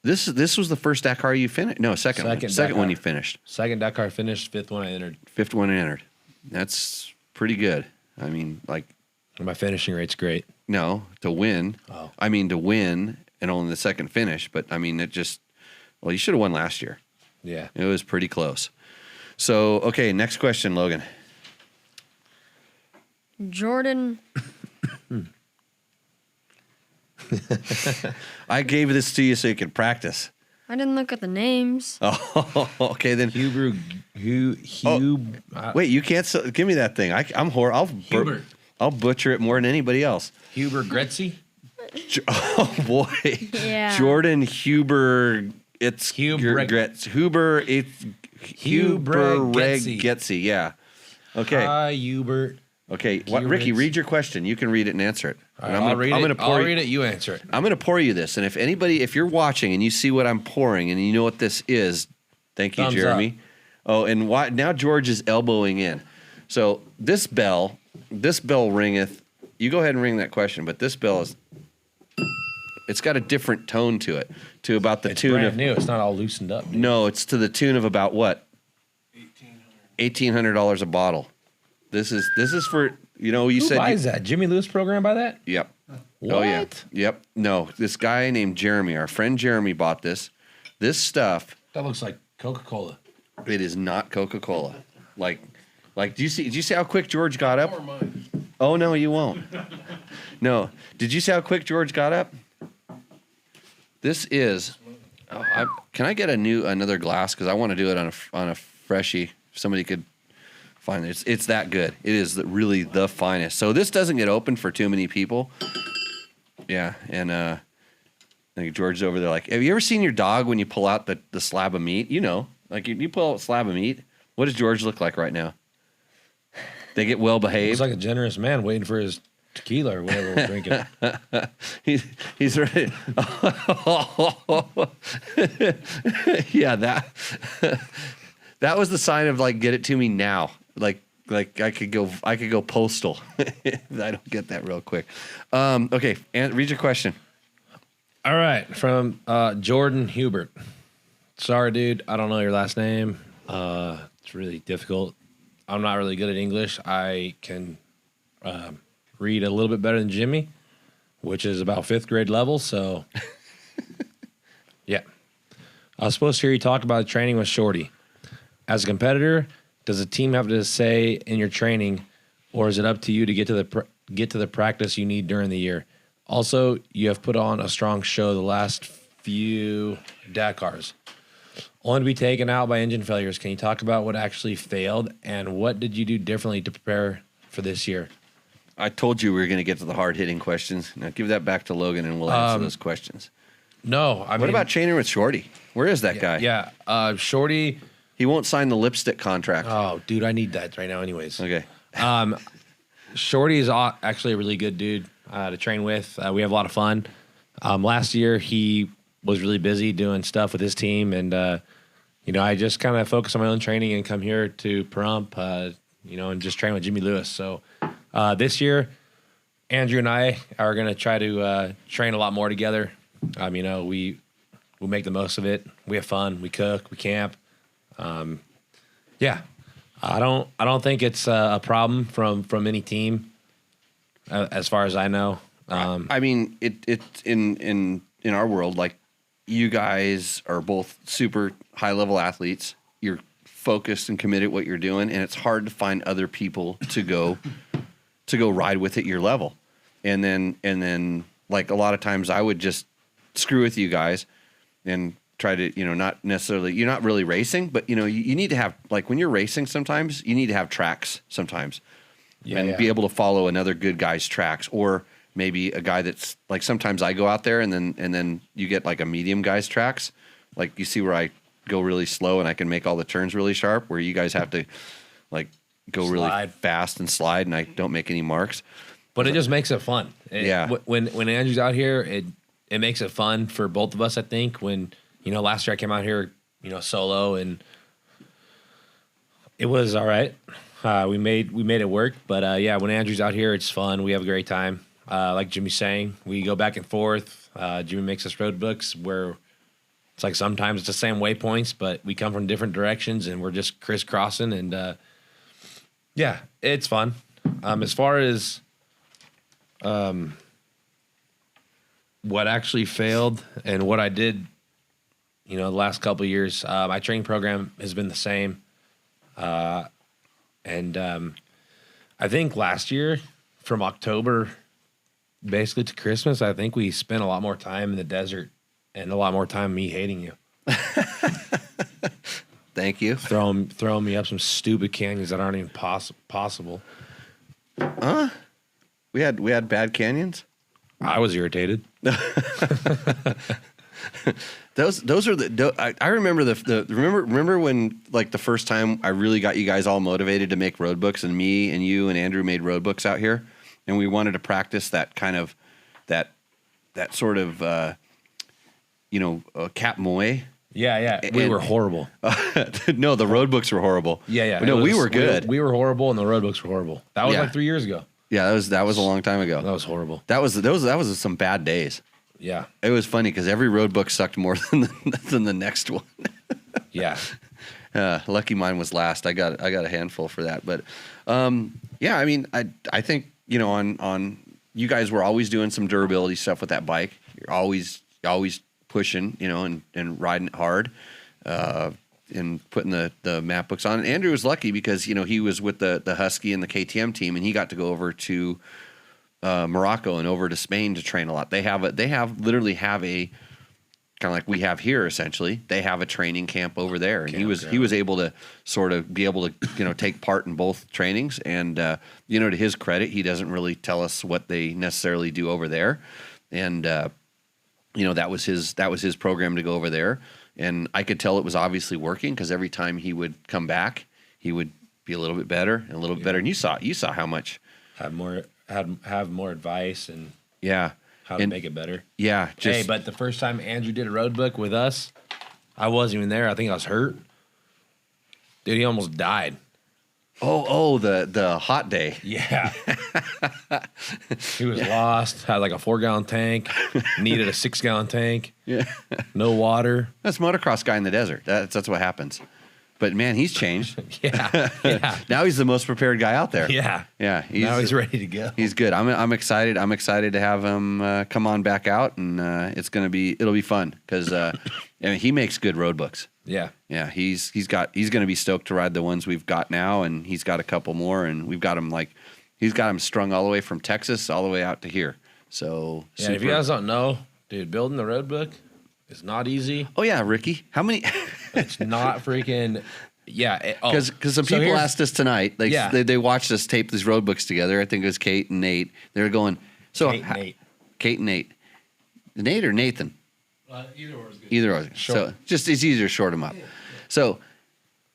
this was the first Dakar you finished? No, second one Dakar. you finished. Second Dakar finished, fifth one I entered. Fifth one you entered. That's pretty good. I mean, like, And my finishing rate's great. no, to win. Oh. I mean, to win and only the second finish, but I mean, well, you should have won last year. Yeah. It was pretty close. So, okay, next question, Logan. Jordan. I gave this to you so you could practice. I didn't look at the names. Oh, okay, then. Wait, you can't. Give me that thing. I'm horrible. Hubert. I'll butcher it more than anybody else. Huber Gretzi? Oh boy, Yeah. Jordan Huber. It's Huber. Huber. It's Huber Getzi. Getzi. Yeah. Okay. Hi, Hubert. Okay. What, Hubert. Ricky, read your question. You can read it and answer it. And I'll read it. I'll you- read it. You answer it. I'm going to pour you this, and if you're watching and you see what I'm pouring and you know what this is, thank you, Thumbs Jeremy. Oh, and now George is elbowing in. So this bell ringeth. You go ahead and ring that question, but this bell it's got a different tone to it, to about the It's tune brand of new. It's not all loosened up. no, it's to the tune of about what? $1,800 a bottle. This is for you Who said buys that? Jimmy Lewis program buy that? Yep. What? Oh yeah. Yep. No, this guy named Jeremy, our friend Jeremy, bought this. This stuff. That looks like Coca-Cola. It is not Coca-Cola. Like, did you see how quick George got up? Oh no, you won't. No. Did you see how quick George got up? This is. Can I get another glass? Because I want to do it on a freshie. If somebody could find it. It's that good. It is really the finest. So this doesn't get opened for too many people. Yeah, and I think George's over there. Like, have you ever seen your dog when you pull out the slab of meat? Like you pull out a slab of meat. What does George look like right now? They get well behaved. Looks like a generous man waiting for his tequila or whatever we're drinking. He's ready. Yeah, that was the sign of like, get it to me now. Like I could go postal if I don't get that real quick. Okay, and read your question. All right, from Jordan Hubert. Sorry, dude, I don't know your last name. It's really difficult. I'm not really good at English. I can read a little bit better than Jimmy, which is about 5th grade level. So, yeah. I was supposed to hear you talk about training with Shorty. As a competitor, does the team have to say in your training, or is it up to you to get to the practice you need during the year? Also, you have put on a strong show the last few Dakars. Only to be taken out by engine failures. Can you talk about what actually failed and what did you do differently to prepare for this year? I told you we were going to get to the hard-hitting questions. Now give that back to Logan, and we'll answer those questions. No, What about training with Shorty? Where is that guy? Yeah, Shorty. He won't sign the lipstick contract. Oh, dude, I need that right now, anyways. Okay. Shorty is actually a really good dude to train with. We have a lot of fun. Last year, he was really busy doing stuff with his team, and I just kind of focus on my own training and come here to Pahrump, and just train with Jimmy Lewis. So this year, Andrew and I are going to try to train a lot more together. We make the most of it. We have fun. We cook. We camp. Yeah, I don't think it's a problem from any team, as far as I know. I mean, it's in our world, like, you guys are both super high level athletes. You're focused and committed at what you're doing, and it's hard to find other people to go ride with at your level. And then like a lot of times I would just screw with you guys and try to, not necessarily, you're not really racing, but you need to have, like, when you're racing sometimes you need to have tracks sometimes and be able to follow another good guy's tracks, or maybe a guy that's like, sometimes I go out there and then you get like a medium guy's tracks like you see where I go really slow and I can make all the turns really sharp, where you guys have to like go really fast and slide, and I don't make any marks. But it just makes it fun. Yeah. When Andrew's out here, it makes it fun for both of us, I think. When, last year I came out here, solo, and it was all right. We made it work. But, yeah, when Andrew's out here, it's fun. We have a great time. Like Jimmy's saying, we go back and forth. Jimmy makes us road books where it's like sometimes it's the same waypoints, but we come from different directions, and we're just crisscrossing. And, yeah, it's fun. As far as what actually failed and what I did, the last couple of years, my training program has been the same. And I think last year from October basically to Christmas, I think we spent a lot more time in the desert and a lot more time me hating you. Thank you. Throwing me up some stupid canyons that aren't even possible. We had bad canyons. I was irritated. Those are I remember remember when, like, the first time I really got you guys all motivated to make road books, and me and you and Andrew made road books out here, and we wanted to practice that kind of that sort of Cap Moy. Yeah. We were horrible. No, the road books were horrible. Yeah. No, we were good. We were horrible, and the road books were horrible. That was like 3 years ago. Yeah, that was a long time ago. That was horrible. That was some bad days. Yeah. It was funny because every road book sucked more than the next one. Yeah. Lucky mine was last. I got a handful for that. But yeah, I mean, I think on you guys were always doing some durability stuff with that bike. You're always pushing, and riding it hard, and putting the map books on. And Andrew was lucky because he was with the Husky and the KTM team, and he got to go over to Morocco and over to Spain to train a lot. They literally have a kind of like we have here, essentially. They have a training camp over there, and he was able to sort of be able to take part in both trainings. And to his credit, he doesn't really tell us what they necessarily do over there, and that was his program to go over there. And I could tell it was obviously working because every time he would come back, he would be a little bit better and a little bit better. And you saw how much have more advice and how to make it better. Yeah. But the first time Andrew did a road book with us, I wasn't even there. I think I was hurt. Dude, he almost died. Oh, the hot day. Yeah. He was lost, had like a 4-gallon tank, needed a 6-gallon tank. Yeah. No water. That's motocross guy in the desert. That's what happens. But man, he's changed. Yeah. Now he's the most prepared guy out there. Yeah. Yeah. Now he's ready to go. He's good. I'm excited. I'm excited to have him come on back out, and it'll be fun because he makes good road books. Yeah. Yeah. He's going to be stoked to ride the ones we've got now, and he's got a couple more, and we've got him he's got him strung all the way from Texas all the way out to here. So yeah, if you guys don't know, dude, building the road book is not easy. Oh yeah, Ricky. How many? It's not freaking. Yeah, because some people asked us tonight. They watched us tape these road books together. I think it was Kate and Nate. They were going. So Kate and Nate. Nate or Nathan? Either or is good. Either or. So just it's easier to short them up. Yeah. So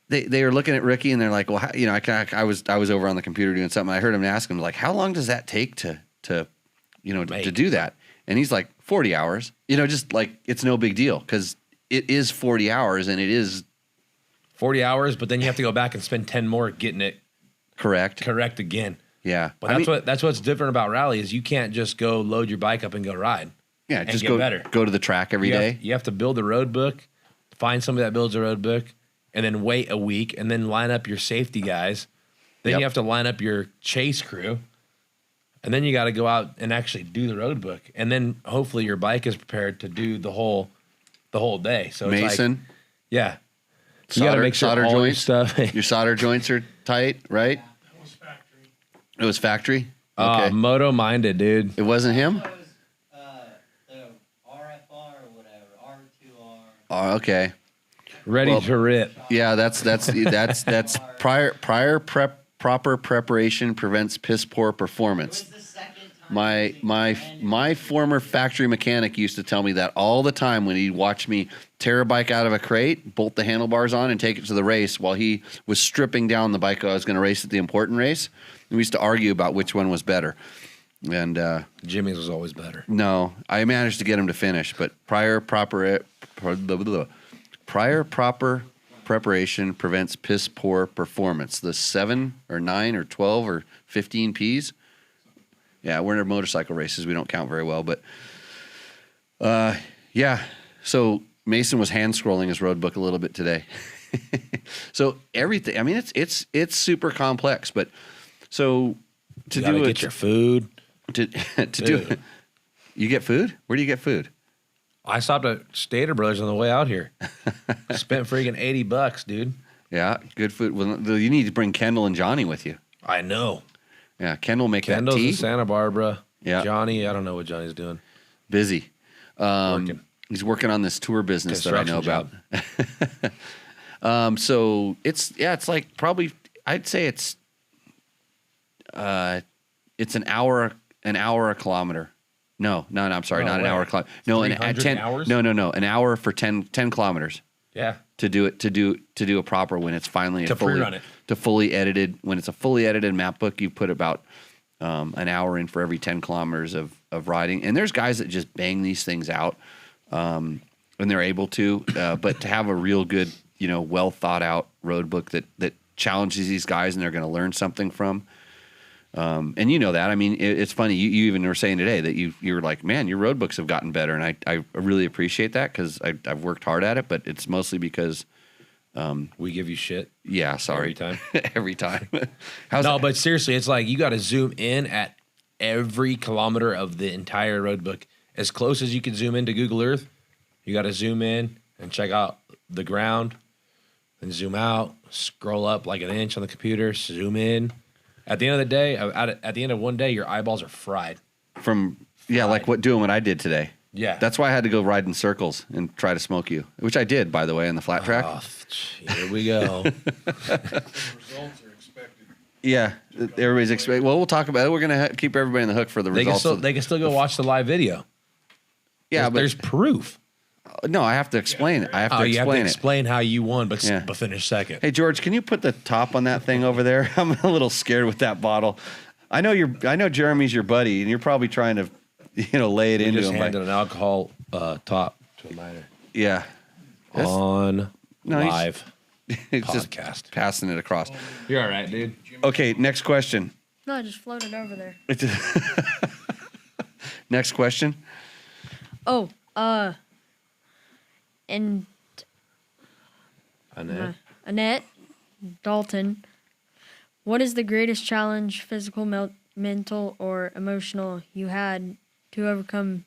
they were looking at Ricky and they're like, well, I was over on the computer doing something. I heard him ask him like, how long does that take to do that? And he's like 40 hours. Just like it's no big deal because it is 40 hours and it is 40 hours. But then you have to go back and spend 10 more getting it correct again. Yeah, but that's what's different about rally is you can't just go load your bike up and go ride. Yeah, just go to the track every day. You have to build a road book, find somebody that builds a road book, and then wait a week, and then line up your safety guys. Then you have to line up your chase crew, and then you got to go out and actually do the road book, and then hopefully your bike is prepared to do the whole day. So Mason, you got to make sure solder all joints, your stuff. your solder joints are tight, right? That was factory. It was factory. Okay. Moto minded, dude. It wasn't him. It was the RFR or whatever, R2R. Oh, okay. Ready to rip. Yeah, that's proper preparation prevents piss poor performance. It was the second My former factory mechanic used to tell me that all the time when he'd watch me tear a bike out of a crate, bolt the handlebars on, and take it to the race while he was stripping down the bike I was going to race at the important race. And we used to argue about which one was better. And Jimmy's was always better. no, I managed to get him to finish, but prior proper preparation prevents piss poor performance. The 7 or 9 or 12 or 15 Ps. Yeah, we're in motorcycle races. We don't count very well, but yeah. So Mason was hand scrolling his road book a little bit today. So everything. I mean, it's super complex, but so to You do gotta it, get your food. to do it. You get food? Where do you get food? I stopped at Stater Brothers on the way out here. Spent freaking $80, dude. Yeah, good food. Well, you need to bring Kendall and Johnny with you. I know. Yeah, Kendall make Kendall's that tea. in Santa Barbara. Yeah. Johnny, I don't know what Johnny's doing. Busy. Working. He's working on this tour business that I know about. Construction So it's like probably I'd say it's an hour a kilometer. No, I'm sorry, No not an way. hour a kilometer. No, at 300 10 hours? No, an hour for 10 kilometers. Yeah. To do a proper when it's finally To pre-run it. to fully edited. When it's a fully edited map book, you put about an hour in for every 10 kilometers of riding. And there's guys that just bang these things out, and they're able to. But to have a real good, well thought out road book that challenges these guys and they're going to learn something from. And you know that. I mean, it's funny. You even were saying today that you were like, man, your road books have gotten better, and I really appreciate that because I've worked hard at it. But it's mostly because, We give you shit. yeah, sorry, Every time. every time. How's No, it? but seriously, it's like you got to zoom in at every kilometer of the entire road book. As close as you can zoom into Google Earth, you got to zoom in and check out the ground, then zoom out, scroll up like an inch on the computer, zoom in. At the end of the day, at the end of one day, your eyeballs are fried. like doing what I did today. Yeah. That's why I had to go ride in circles and try to smoke you, which I did, by the way, on the flat track. Oh, here we go. Results are expected. Yeah, everybody's expecting. Well, we'll talk about it. We're gonna keep everybody on the hook for the They results. can still go watch the live video. yeah, but There's proof. no, I have to explain it. I have to Oh, you have to explain it. explain how you won, but Yeah. finish second. Hey George, can you put the top on that thing over there? I'm a little scared with that bottle. I know Jeremy's your buddy, and you're probably trying to, lay it We into just him. handed an alcohol top to a minor Yeah, That's- on No, he's- live it's just podcast. passing it across. You're all right, dude. Okay, next question. No, I just floated over there. Next question. Oh, and Annette Dalton, what is the greatest challenge, physical, mental, or emotional, you had to overcome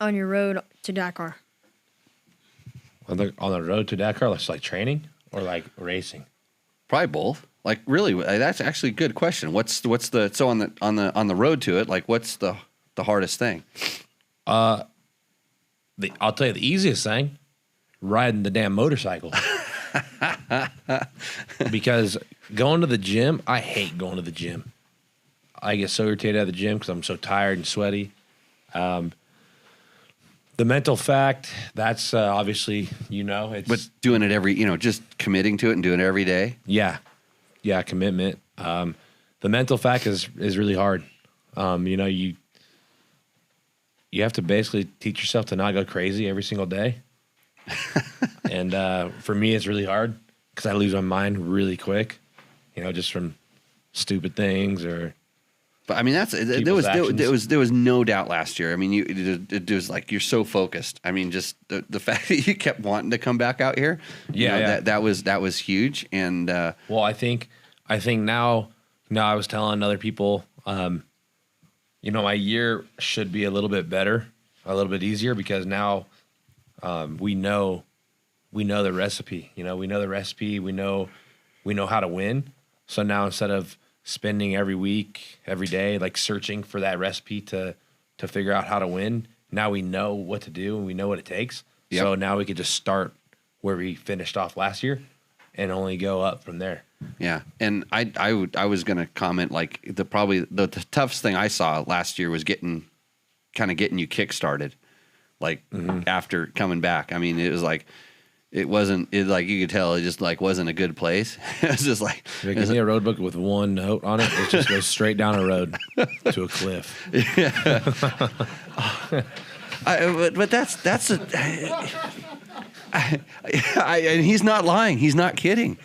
on your road to Dakar? On the road to Dakar, it's like training or like racing. Probably both. Like really, that's actually a good question. What's the so on the road to it? Like what's the hardest thing? I'll tell you the easiest thing: riding the damn motorcycle. Because going to the gym, I hate going to the gym. I get so irritated at the gym because I'm so tired and sweaty. The mental fact, that's obviously, it's But doing it just committing to it and doing it every day. yeah, commitment. The mental fact is really hard. You have to basically teach yourself to not go crazy every single day. And for me, it's really hard because I lose my mind really quick, just from stupid things or. But I mean, there was no doubt last year. I mean, it was like you're so focused. I mean, just the fact that you kept wanting to come back out here. That was huge. And Well, I think now I was telling other people, my year should be a little bit better, a little bit easier because now we know the recipe. We know the recipe. We know how to win. So now instead of spending every week, every day, like searching for that recipe to figure out how to win, now we know what to do and we know what it takes. Yep. So now we could just start where we finished off last year and only go up from there. Yeah, and I was gonna comment like the toughest thing I saw last year was getting you kick started, like after coming back. I mean, it was like it like you could tell it just like wasn't a good place. It was just like Give me a road book with one note on it. It just goes straight down a road to a cliff. Yeah. But that's and he's not lying. He's not kidding.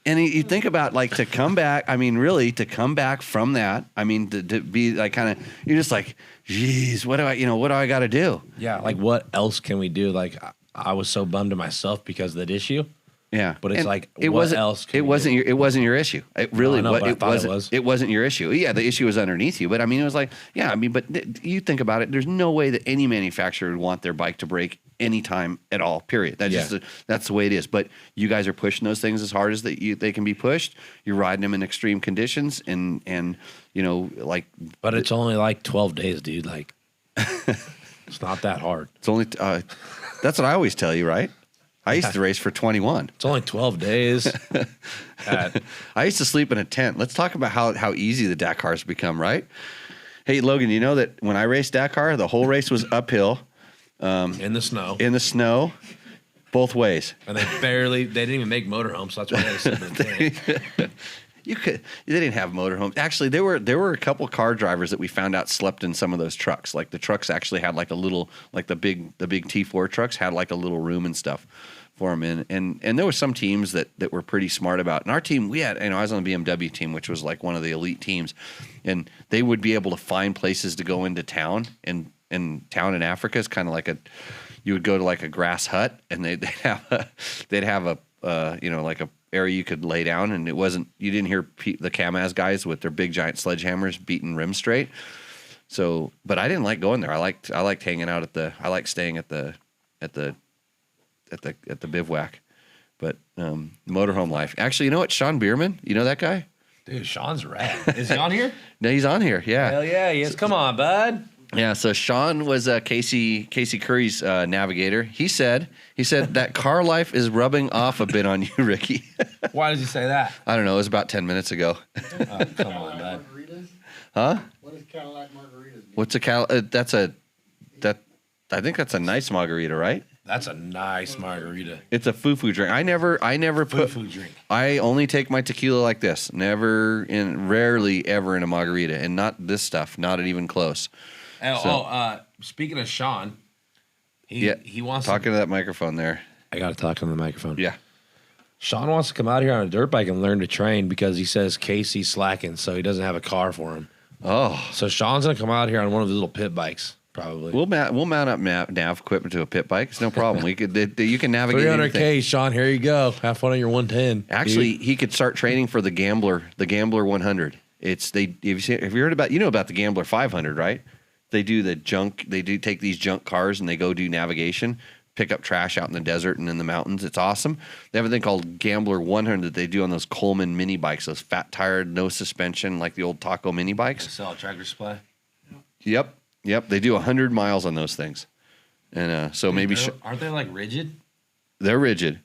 And you think about like to come back. I mean, really to come back from that. I mean, to be like kind of you're just like, geez, what do I got to do? Yeah, like what else can we do? Like I was so bummed to myself because of that issue. Yeah, but it's and like it what wasn't. else? It wasn't. It wasn't your issue. It really. No, it wasn't. It wasn't your issue. Yeah, the issue was underneath you. But I mean, it was like, yeah. I mean, but you think about it. There's no way that any manufacturer would want their bike to break anytime at all. Period. That's that's the way it is. But you guys are pushing those things as hard as they can be pushed. You're riding them in extreme conditions, and like. But it's only like 12 days, dude. Like, it's not that hard. It's only. That's what I always tell you, right? I used to race for 21. It's only 12 days. I used to sleep in a tent. Let's talk about how easy the Dakar's become, right? Hey, Logan, you know that when I raced Dakar, the whole race was uphill. In the snow. In the snow, both ways. And they didn't even make motorhomes, so that's why they had to sleep in a tent. They didn't have motorhomes. Actually, there were a couple car drivers that we found out slept in some of those trucks. Like the trucks actually had like a little, like the big T4 trucks had like a little room and stuff for them in. And there were some teams that were pretty smart about. And our team, we had, I was on the BMW team, which was like one of the elite teams, and they would be able to find places to go into town. And town in Africa is kind of like you would go to like a grass hut, and they'd have a like a area you could lay down, and you didn't hear the Kamaz guys with their big giant sledgehammers beating rims straight. So, but I didn't like going there. I liked hanging out I liked staying at the bivouac. But motorhome life. Actually, you know what? Sean Bierman, you know that guy? Dude, Sean's rad. Is he on here? No, he's on here. Yeah. Hell yeah, he is. Come on, bud. Yeah, so Sean was Casey Curry's navigator. He said that car life is rubbing off a bit on you, Ricky. Why does he say that? I don't know. It was about 10 minutes ago. Oh, come on, bud. Huh? What is Cadillac margaritas? What's a I think that's a nice margarita, right? That's a nice margarita. It's a foo-foo drink. I never put Foo-foo drink. I only take my tequila like this. Rarely ever in a margarita, and not this stuff. Not even close. Speaking of Sean, he wants talking to that microphone there. I got to talk on the microphone. Yeah. Sean wants to come out here on a dirt bike and learn to train because he says Casey's slacking, so he doesn't have a car for him. Oh. So Sean's gonna come out here on one of his little pit bikes, probably. We'll mount up nav equipment to a pit bike. It's no problem. You can navigate 300K, anything. Sean. Here you go. Have fun on your 110. Actually, he could start training for the Gambler 100. Have you heard about the Gambler 500, right? They do the junk. They do take these junk cars and they go do navigation, pick up trash out in the desert and in the mountains. It's awesome. They have a thing called Gambler 100 that they do on those Coleman mini bikes, those fat tired, no suspension, like the old Taco mini bikes. Sell a tractor supply. Yep. They do 100 miles on those things, and so maybe aren't they like rigid? They're rigid.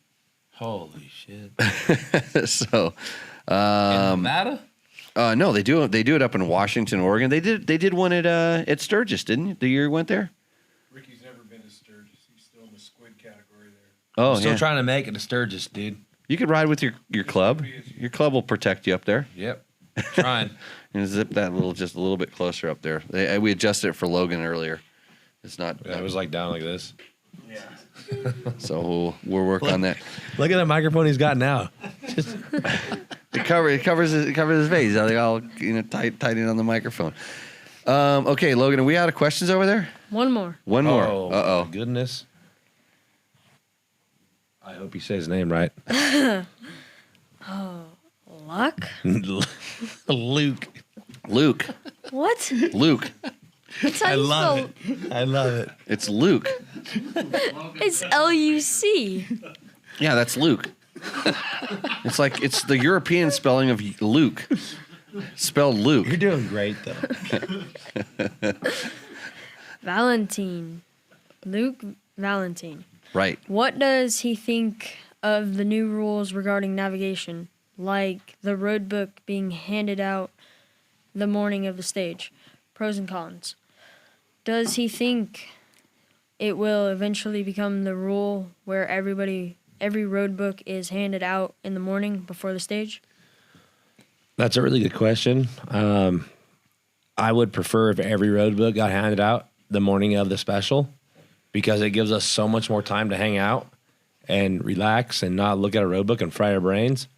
Holy shit! So, in Nevada? No, they do it up in Washington, Oregon. They did one at Sturgis, didn't you? The year you went there? Ricky's never been to Sturgis. He's still in the squid category there. Oh, Still trying to make it to Sturgis, dude. You could ride with your club. Your club will protect you up there. Yep. Trying. And zip that just a little bit closer up there. We adjusted it for Logan earlier. It's not. Yeah, it was like down like this. Yeah. So we'll work on that. Look at that microphone he's got now. It covers his face. They all tight in on the microphone. Okay, Logan, are we out of questions over there? One more. One more. Oh, my goodness. I hope you say his name right. Luck? Luke. What? Luke. That's how you spell it. I love it. It's Luke. It's L-U-C. Yeah, that's Luke. It's the European spelling of Luke. Spelled Luke. You're doing great, though. Valentine. Luke Valentine. Right. What does he think of the new rules regarding navigation, like the road book being handed out the morning of the stage. Pros and cons. Does he think it will eventually become the rule where every road book is handed out in the morning before the stage? That's a really good question. I would prefer if every road book got handed out the morning of the special, because it gives us so much more time to hang out and relax and not look at a road book and fry our brains.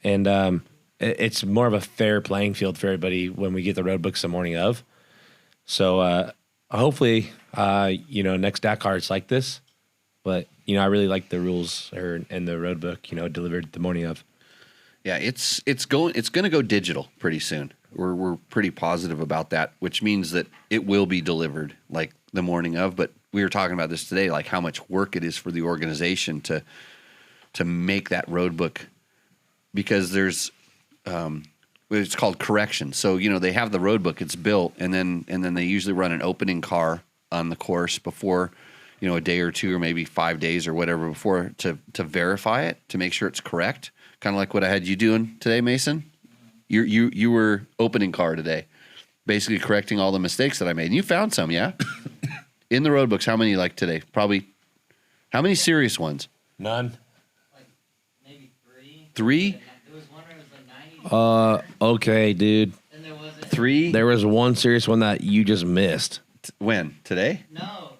And it's more of a fair playing field for everybody when we get the road books the morning of. So hopefully, next Dakar it's like this. But, I really like the rules and the road book, delivered the morning of. Yeah, it's going to go digital pretty soon. We're pretty positive about that, which means that it will be delivered like the morning of. But we were talking about this today, like how much work it is for the organization to make that road book, because there's it's called correction. So they have the road book, it's built, and then they usually run an opening car on the course before, a day or two or maybe 5 days or whatever before to verify it, to make sure it's correct. Kind of like what I had you doing today, Mason. You were opening car today, basically correcting all the mistakes that I made. And you found some, yeah? In the road books, how many like today? Probably, how many serious ones? None. Like maybe 3. 3? There was one where it was like 90. Okay, dude. And there wasn't. 3? There was one serious one that you just missed. When? Today? No,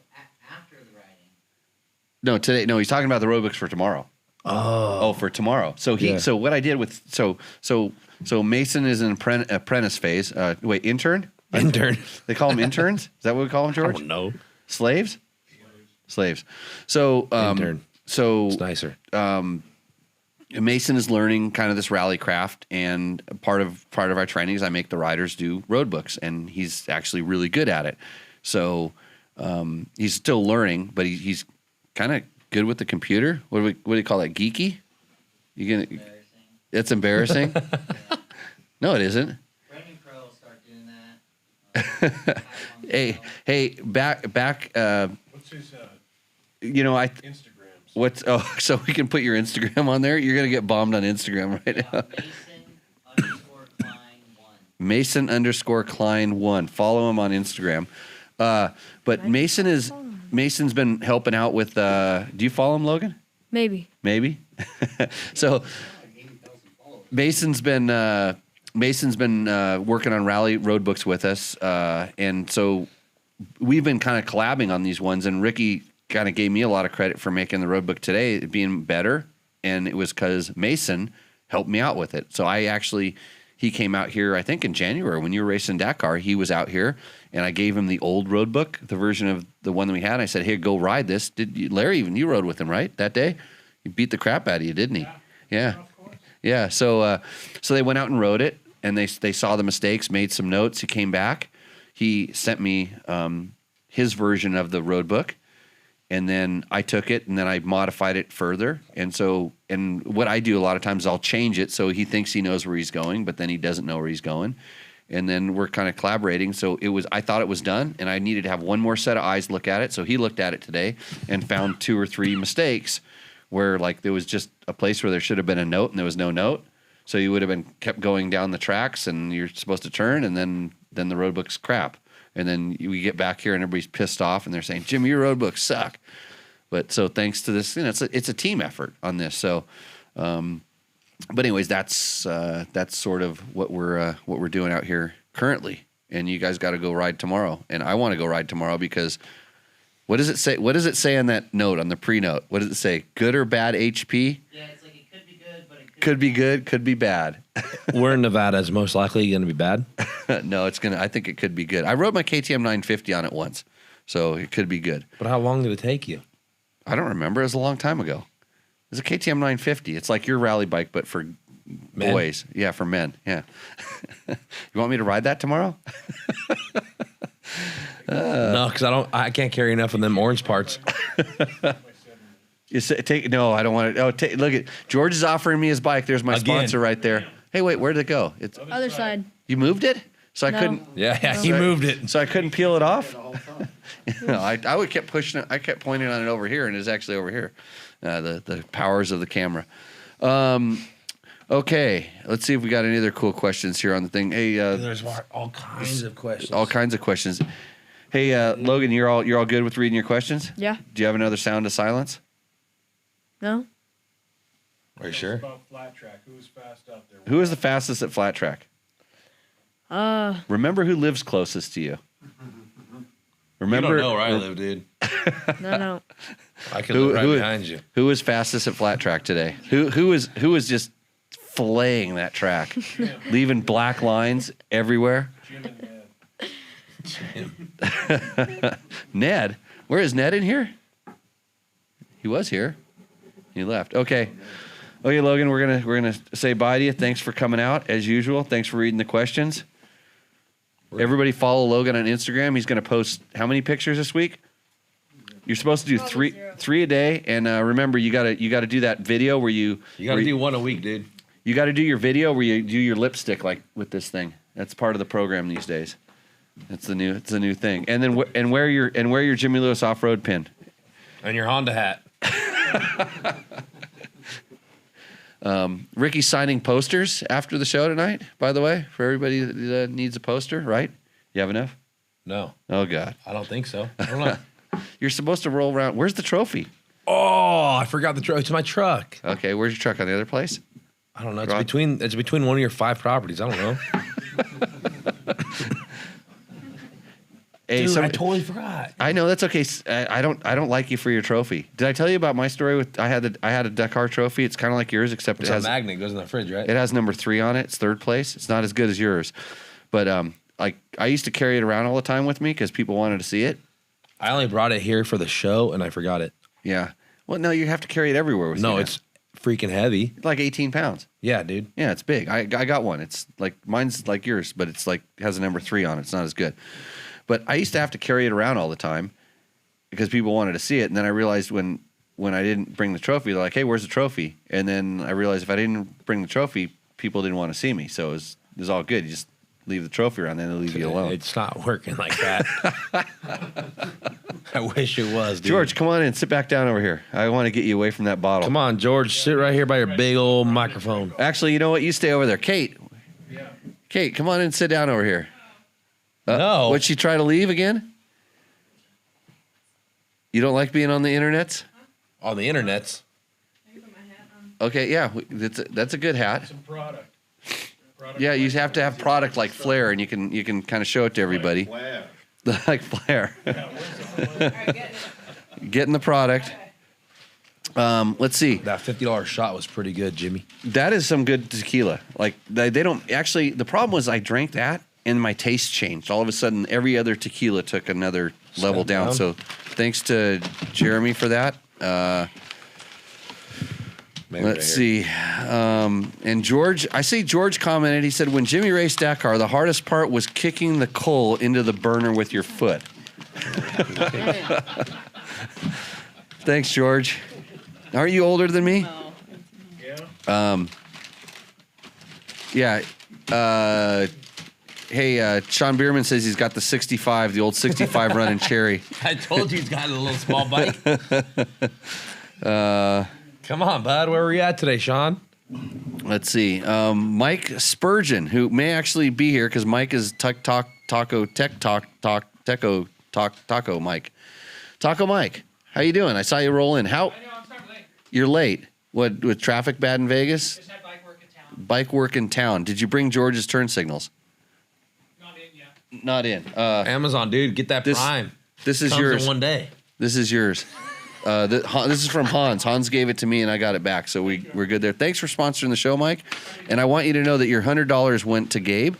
after the riding. No, today. No, he's talking about the road books for tomorrow. Oh, for tomorrow. So so what I did with so Mason is in apprentice phase. Intern? Intern. They call them interns? Is that what we call them, George? I don't know. Slaves. So Intern. So It's nicer. Mason is learning kind of this rally craft, and part of our training is I make the riders do road books, and he's actually really good at it. So he's still learning, but he's kind of good with the computer. What do you call that? Geeky? Embarrassing. It's embarrassing. No, it isn't. Brandon Crow will start doing that. Hey, back. What's his Instagrams? So we can put your Instagram on there. You're gonna get bombed on Instagram right now. Mason _Klein 1. Mason _Klein1. Follow him on Instagram. But Mason's been helping out with. Do you follow him, Logan? Maybe. So Mason's been working on rally road books with us, and so we've been kind of collabing on these ones. And Ricky kind of gave me a lot of credit for making the road book today being better, and it was because Mason helped me out with it. So he came out here, I think in January when you were racing Dakar. He was out here, and I gave him the old road book, the version of the one that we had. I said, "Hey, go ride this." Larry, even you rode with him, right? That day, he beat the crap out of you, didn't he? Yeah. Yeah. So they went out and rode it, and they saw the mistakes, made some notes. He came back. He sent me his version of the road book, and then I took it and then I modified it further. And what I do a lot of times, I'll change it so he thinks he knows where he's going, but then he doesn't know where he's going. And then we're kind of collaborating. So I thought it was done, and I needed to have one more set of eyes look at it. So he looked at it today and found 2 or 3 mistakes where like there was just a place where there should have been a note and there was no note. So you would have kept going down the tracks, and you're supposed to turn, and then the road book's crap. And then we get back here and everybody's pissed off and they're saying, "Jimmy, your road books suck." But so thanks to this, it's a team effort on this. So, but anyways, that's sort of what we're doing out here currently. And you guys got to go ride tomorrow, and I want to go ride tomorrow because what does it say? What does it say on that note, on the pre-note? What does it say? Good or bad HP? Yeah, it's like it could be good, but it Could be good, could be bad. We're in Nevada. It's most likely going to be bad. No, I think it could be good. I rode my KTM 950 on it once, so it could be good. But how long did it take you? I don't remember. It was a long time ago. It was a KTM 950. It's like your rally bike, but for Men? boys. Yeah, for men. Yeah. You want me to ride that tomorrow? No, because I can't carry enough of them orange parts. No, I don't want to. Oh, look at George is offering me his bike. There's my Again. sponsor right there. Hey, wait, where did it go? It's Other side. you moved it? So I No. couldn't. Yeah, he moved it. So I couldn't peel it off. I would kept pushing it. I kept pointing on it over here, and it's actually over here. The powers of the camera. Okay, let's see if we got any other cool questions here on the thing. Hey, There's all kinds of questions. all kinds of questions. Hey, Logan, you're all good with reading your questions? Yeah. Do you have another sound of silence? No. Are you sure? About flat track, who was fast out there? Who is the fastest at flat track? Remember who lives closest to you. Remember, You don't know where I live, dude. No. I can live right behind you. Who was fastest at flat track today? Who was just filleting that track, leaving black lines everywhere? Jim and Ned. Ned, where is Ned in here? He was here. He left. Okay, Logan, we're gonna say bye to you. Thanks for coming out as usual. Thanks for reading the questions. Everybody follow Logan on Instagram. He's gonna post how many pictures this week? You're supposed to do Probably three a day, and remember you gotta do that video where you gotta do one a week, dude. You got to do your video where you do your lipstick like with this thing. That's part of the program these days. It's a new thing. And then wear your Jimmy Lewis off-road pin. And your Honda hat. Ricky's signing posters after the show tonight, by the way, for everybody that needs a poster, right? You have enough? No, Oh, God. I don't think so. I don't know. You're supposed to roll around. Where's the trophy? Oh, I forgot the truck. It's my truck. Okay, where's your truck on the other place? I don't know. It's Rod? between one of your 5 properties. I don't know. Hey, Dude, I totally forgot. I know that's okay. I don't like you for your trophy. Did I tell you about my story with I had a Dakar trophy? It's kind of like yours, except It's it a has magnet. It goes in the fridge, right? It has number 3 on it. It's 3rd place. It's not as good as yours, but like I used to carry it around all the time with me because people wanted to see it. I only brought it here for the show, and I forgot it. Yeah. Well, no, you have to carry it everywhere with you. No, now. it's freaking heavy. like 18 pounds. Yeah, dude. Yeah, it's big. I got one. It's like mine's like yours, but it's like has a number 3 on it. It's not as good. But I used to have to carry it around all the time because people wanted to see it. And then I realized when I didn't bring the trophy, they're like, "Hey, where's the trophy?" And then I realized if I didn't bring the trophy, people didn't want to see me. So it was all good. You just leave the trophy around, then they'll leave you alone. It's not working like that. I wish it was, dude. George, come on in. Sit back down over here. I want to get you away from that bottle. Come on, George. Sit right here by your big old microphone. Actually, you know what? You stay over there. Kate. Yeah. Kate, come on in and sit down over here. No. Would she try to leave again? You don't like being on the internets? On the internets. Okay, yeah. That's a good hat. Some product. Yeah, you have to have product like Flair, and you can kind of show it to everybody. Like Flair. Getting the product. Let's see. That $50 shot was pretty good, Jimmy. That is some good tequila. Like they don't actually. The problem was I drank that and my taste changed. All of a sudden, every other tequila took another level down. down. So, thanks to Jeremy for that. Let's see. And George, I see George commented. He said, "When Jimmy raced Dakar, the hardest part was kicking the coal into the burner with your foot." Thanks, George. Aren't you older than me? Yeah. Yeah. Hey, Sean Bierman says he's got the 65, the old 65 running Cherry. I told you he's got a little small bike. Come on, bud. Where were you at today, Sean? Let's see. Mike Spurgeon, who may actually be here because Mike is Taco Mike. Taco Mike, how you doing? I saw you roll in. How? I know, I'm starting late. You're late. What, with traffic bad in Vegas? Just had bike work in town. Bike work in town. Did you bring George's turn signals? Not in yet. Not in. Amazon, dude. Get that This- Prime. This is Comes yours. in one day. This is yours. This is from Hans. Hans gave it to me, and I got it back, so we're good there. Thanks for sponsoring the show, Mike. And I want you to know that your $100 went to Gabe,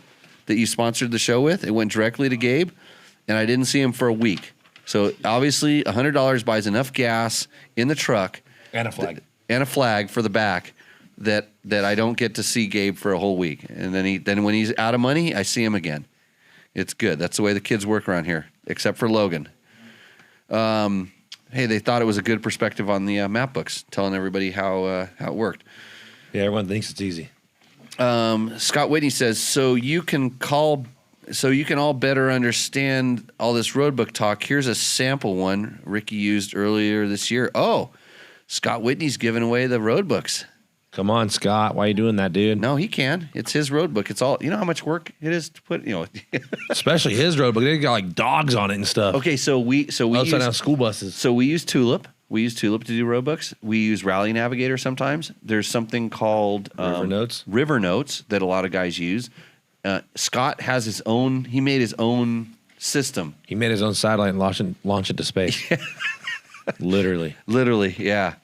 that you sponsored the show with. It went directly to Gabe, and I didn't see him for a week. So obviously, $100 buys enough gas in the truck And a flag. and a flag for the back that I don't get to see Gabe for a whole week. And then when he's out of money, I see him again. It's good. That's the way the kids work around here, except for Logan. Hey, they thought it was a good perspective on the map books, telling everybody how it worked. Yeah, everyone thinks it's easy. Scott Whitney says, so you can call So you can all better understand all this road book talk. Here's a sample one Ricky used earlier this year. Oh, Scott Whitney's giving away the road books. Come on, Scott. Why are you doing that, dude? No, he can. It's his road book. It's all, you know how much work it is to put, Especially his road book. They got like dogs on it and stuff. Okay, so we Upside down use, school buses. so we use Tulip. We use Tulip to do road books. We use Rally Navigator sometimes. There's something called River Notes that a lot of guys use. Scott has his own. He made his own system. He made his own satellite and launch it to space. Literally, yeah.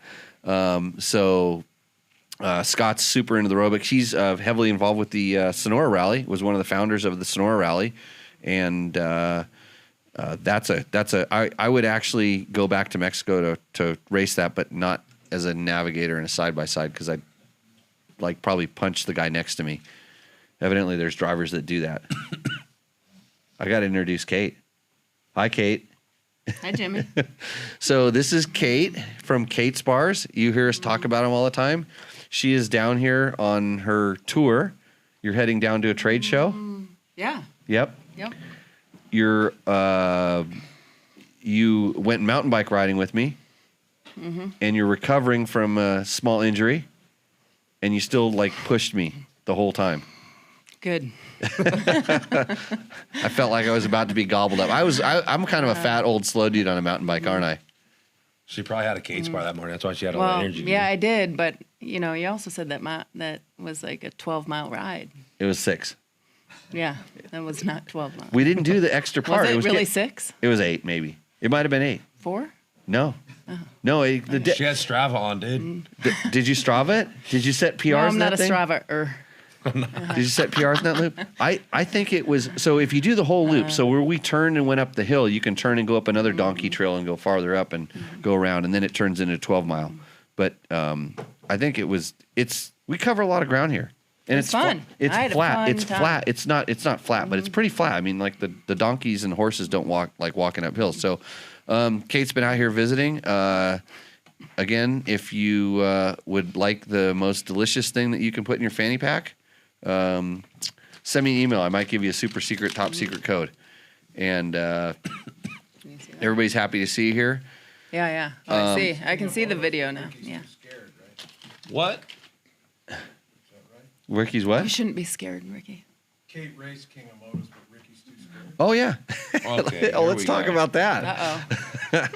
Scott's super into the road book. He's heavily involved with the Sonora Rally. Was one of the founders of the Sonora Rally, and I would actually go back to Mexico to race that, but not as a navigator in a side by side because I'd like probably punch the guy next to me. Evidently, there's drivers that do that. I got to introduce Kate. Hi, Kate. Hi, Jimmy. So this is Kate from Kate's Bars. You hear us talk about them all the time. She is down here on her tour. You're heading down to a trade show? Yeah. Yep. Yep. You went mountain bike riding with me, and you're recovering from a small injury, and you still like pushed me the whole time. Good. I felt like I was about to be gobbled up. I'm kind of a fat old slow dude on a mountain bike, aren't I? she probably had a Kate's bar that morning. That's why she had all Well, that energy. yeah, I did, but you know, you also said that that was like a 12-mile ride. It was 6. Yeah, that was not 12 miles. We didn't do the extra part. Was it really get- 6? It was 8, maybe. It might have been 8. 4? No. Oh. No. she had Strava on, dude. Did you Strava it? Did you set PRs No, I'm in not that a thing? Strava. Did you set PRs in that loop? I think it was, so if you do the whole loop, so where we turned and went up the hill, you can turn and go up another donkey trail and go farther up and go around, and then it turns into a 12-mile. But I think we cover a lot of ground here. And It's fun. It's I had a flat. fun It's time. flat. It's not flat, but it's pretty flat. I mean, like the donkeys and horses don't walk like walking up hills. So Kate's been out here visiting. Again, if you would like the most delicious thing that you can put in your fanny pack, send me an email. I might give you a super secret, top secret code. And everybody's happy to see you here. Yeah, yeah. Oh, I see. I can see the video now. Yeah. What? Ricky's what? You shouldn't be scared, Ricky. Kate raced King of Motos, but Ricky's too scared. Oh, yeah. Okay, Oh, here let's we talk go. about that. Uh-oh.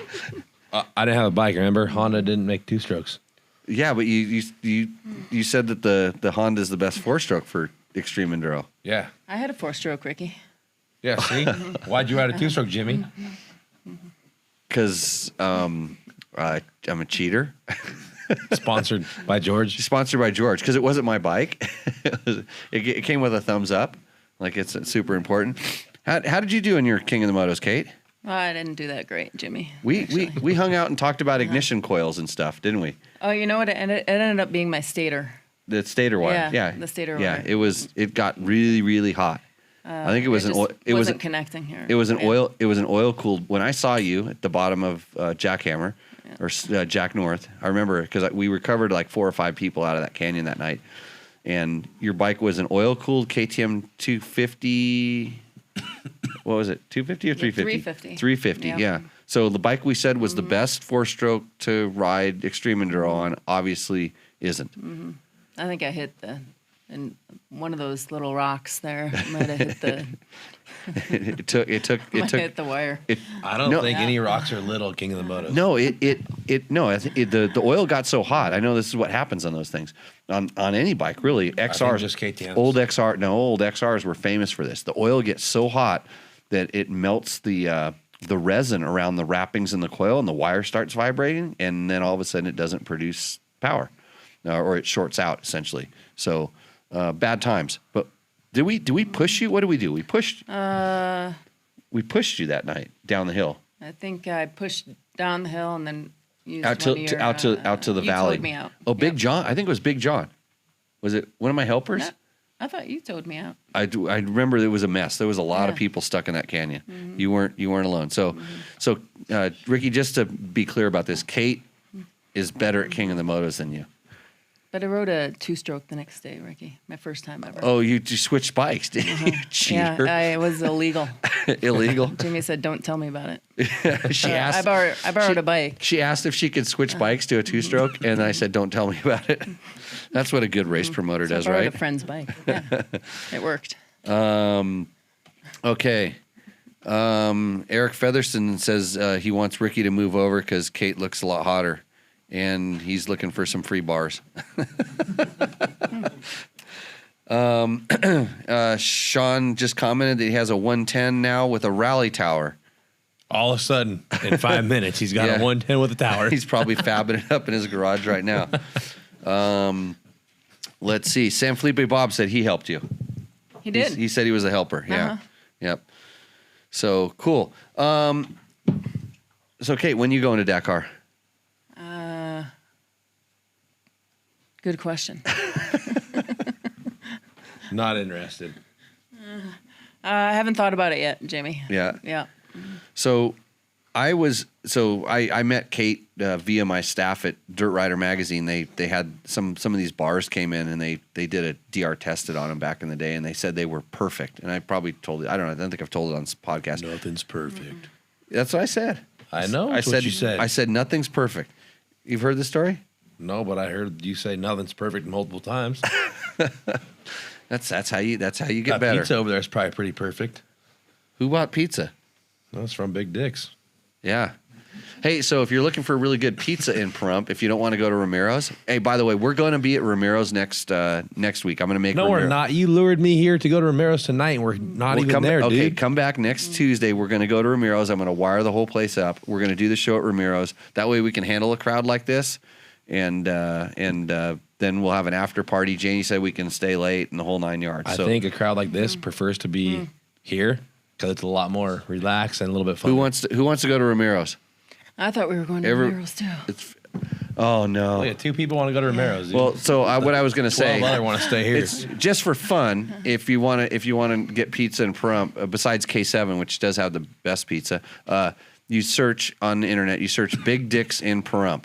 I didn't have a bike. Remember, Honda didn't make 2-strokes. Yeah, but you said that the Honda is the best 4-stroke for extreme enduro. Yeah. I had a 4-stroke, Ricky. Yeah. See, why'd you add a 2-stroke, Jimmy? Because I'm a cheater. Sponsored by George. Sponsored by George, because it wasn't my bike. It came with a thumbs up, like it's super important. How did you do in your King of the Motos, Kate? Well, I didn't do that great, Jimmy. We hung out and talked about ignition coils and stuff, didn't we? Oh, you know what? It ended up being my stator. The stator wire. Yeah, Yeah, the stator Yeah, wire. it got really, really hot. I think it was an just oil. It wasn't was connecting here. It was an Yeah. oil. It was an oil cooled. When I saw you at the bottom of Jackhammer or Jack North, I remember because we recovered like 4 or 5 people out of that canyon that night, and your bike was an oil cooled KTM 250. What was it? 250 or 350? 350. 350. Yeah. Yeah. So the bike we said was the best 4-stroke to ride extreme enduro on. Obviously, isn't. I think I hit and one of those little rocks there might have hit the It took. might have hit the wire. I don't No. think any rocks are little King of the Motos. No, no. The oil got so hot. I know this is what happens on those things, on any bike really. XRs, just KTMs. old XRs were famous for this. The oil gets so hot that it melts the resin around the wrappings in the coil, and the wire starts vibrating, and then all of a sudden it doesn't produce power, or it shorts out essentially. So bad times. But do we push you? What do? We pushed. We pushed you that night down the hill. I think I pushed down the hill and then used Out one to of your, out to the you valley. towed me out. Oh, Big Yep. John. I think it was Big John. Was it one of my helpers? No, I thought you towed me out. I remember it was a mess. There was a lot of Yeah. people stuck in that canyon. You weren't alone. So Ricky, just to be clear about this, Kate is better at King of the Motos than you. But I rode a 2-stroke the next day, Ricky. My first time ever. Oh, you switched bikes, didn't you? Cheater. Yeah, it was illegal. Illegal. Jimmy said, "Don't tell me about it." She asked. I borrowed a bike. She asked if she could switch bikes to a 2-stroke, and I said, "Don't tell me about it." That's what a good race promoter does, I borrowed right? a friend's bike. Yeah, it worked. Okay. Eric Featherston says he wants Ricky to move over because Kate looks a lot hotter, and he's looking for some free bars. Sean just commented that he has a 110 now with a rally tower. All of a sudden, in 5 minutes, he's got Yeah. a 110 with a tower. He's probably fabbing it up in his garage right now. Let's see. San Felipe Bob said he helped you. He did. He said he was a helper. Yeah. Uh-huh. Yep. So cool. So Kate, when you going to Dakar? Good question. Not interested. I haven't thought about it yet, Jamie. Yeah. Yeah. So I met Kate via my staff at Dirt Rider Magazine. They had some of these bars came in and they did a DR tested on them back in the day, and they said they were perfect. And I probably told it. I don't think I've told it on this podcast. Nothing's perfect. That's what I said. I know. That's what you said. I said nothing's perfect. You've heard the story? No, but I heard you say nothing's perfect multiple times. That's how you get That better. pizza over there is probably pretty perfect. Who bought pizza? That's from Big Dick's. Yeah. Hey, so if you're looking for really good pizza in Pahrump, if you don't want to go to Ramiro's, hey, by the way, we're going to be at Ramiro's next week. I'm going to make. No, we're Ramiro. not. You lured me here to go to Ramiro's tonight, and we're not We'll even come, there, okay, dude. come back next Tuesday. We're going to go to Ramiro's. I'm going to wire the whole place up. We're going to do the show at Ramiro's. That way we can handle a crowd like this, and then we'll have an after party. Janie said we can stay late and the whole 9 yards. I So think a crowd like this prefers to be here because it's a lot more relaxed and a little bit fun. who wants to go to Ramiro's? I thought we were going to Ramiro's too. Oh no. Oh, yeah, 2 people want to go to Ramiro's. Dude. Well, so what I was going to 12 say, other want to stay here. it's just for fun. If you want to get pizza in Pahrump, besides K7, which does have the best pizza, you search on the internet. You search Big Dick's in Pahrump,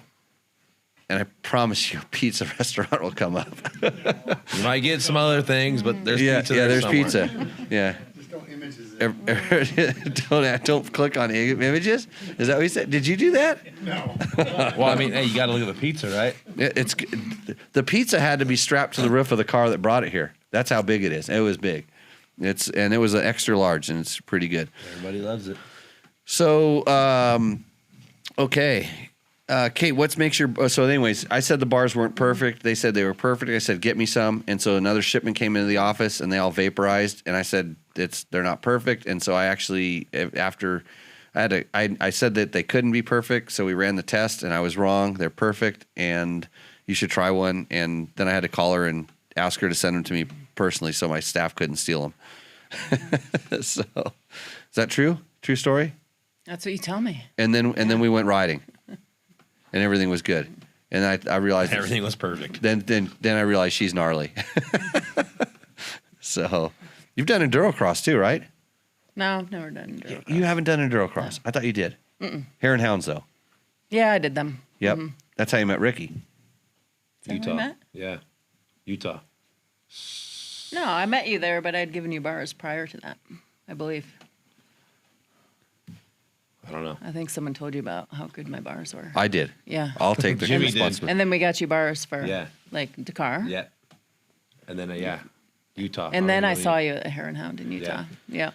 and I promise you, a pizza restaurant will come up. You might get some other things, but there's pizza. yeah, there there's somewhere. pizza. Yeah. Just don't images it. Don't click on images. Is that what you said? Did you do that? No. Well, I mean, hey, you got to look at the pizza, right? It's the pizza had to be strapped to the roof of the car that brought it here. That's how big it is. It was big. It was an extra large, and it's pretty good. Everybody loves it. So, okay. Kate, what makes your... So anyways, I said the bars weren't perfect. They said they were perfect. I said, get me some. And so another shipment came into the office, and they all vaporized. And I said, they're not perfect. And so I actually, after... I said that they couldn't be perfect, so we ran the test, and I was wrong. They're perfect, and you should try one. And then I had to call her and ask her to send them to me personally so my staff couldn't steal them. So, is that true? True story? That's what you tell me. And then we went riding, and everything was good. And I realized Everything was perfect. Then I realized she's gnarly. So you've done endurocross too, right? No, I've never done Enduro. You haven't done endurocross. I thought you did. Hare and Hounds though. Yeah, I did them. Yep. That's how you met Ricky. Is that where we Utah. met? Yeah. Utah. No, I met you there, but I'd given you bars prior to that, I believe. I don't know. I think someone told you about how good my bars were. I did. Yeah. I'll take the Jimmy did. responsibility. And then we got you bars for Yeah. like Dakar. Yeah. And then, Utah. And then I Really- saw you at Hare and Hound in Utah. Yeah.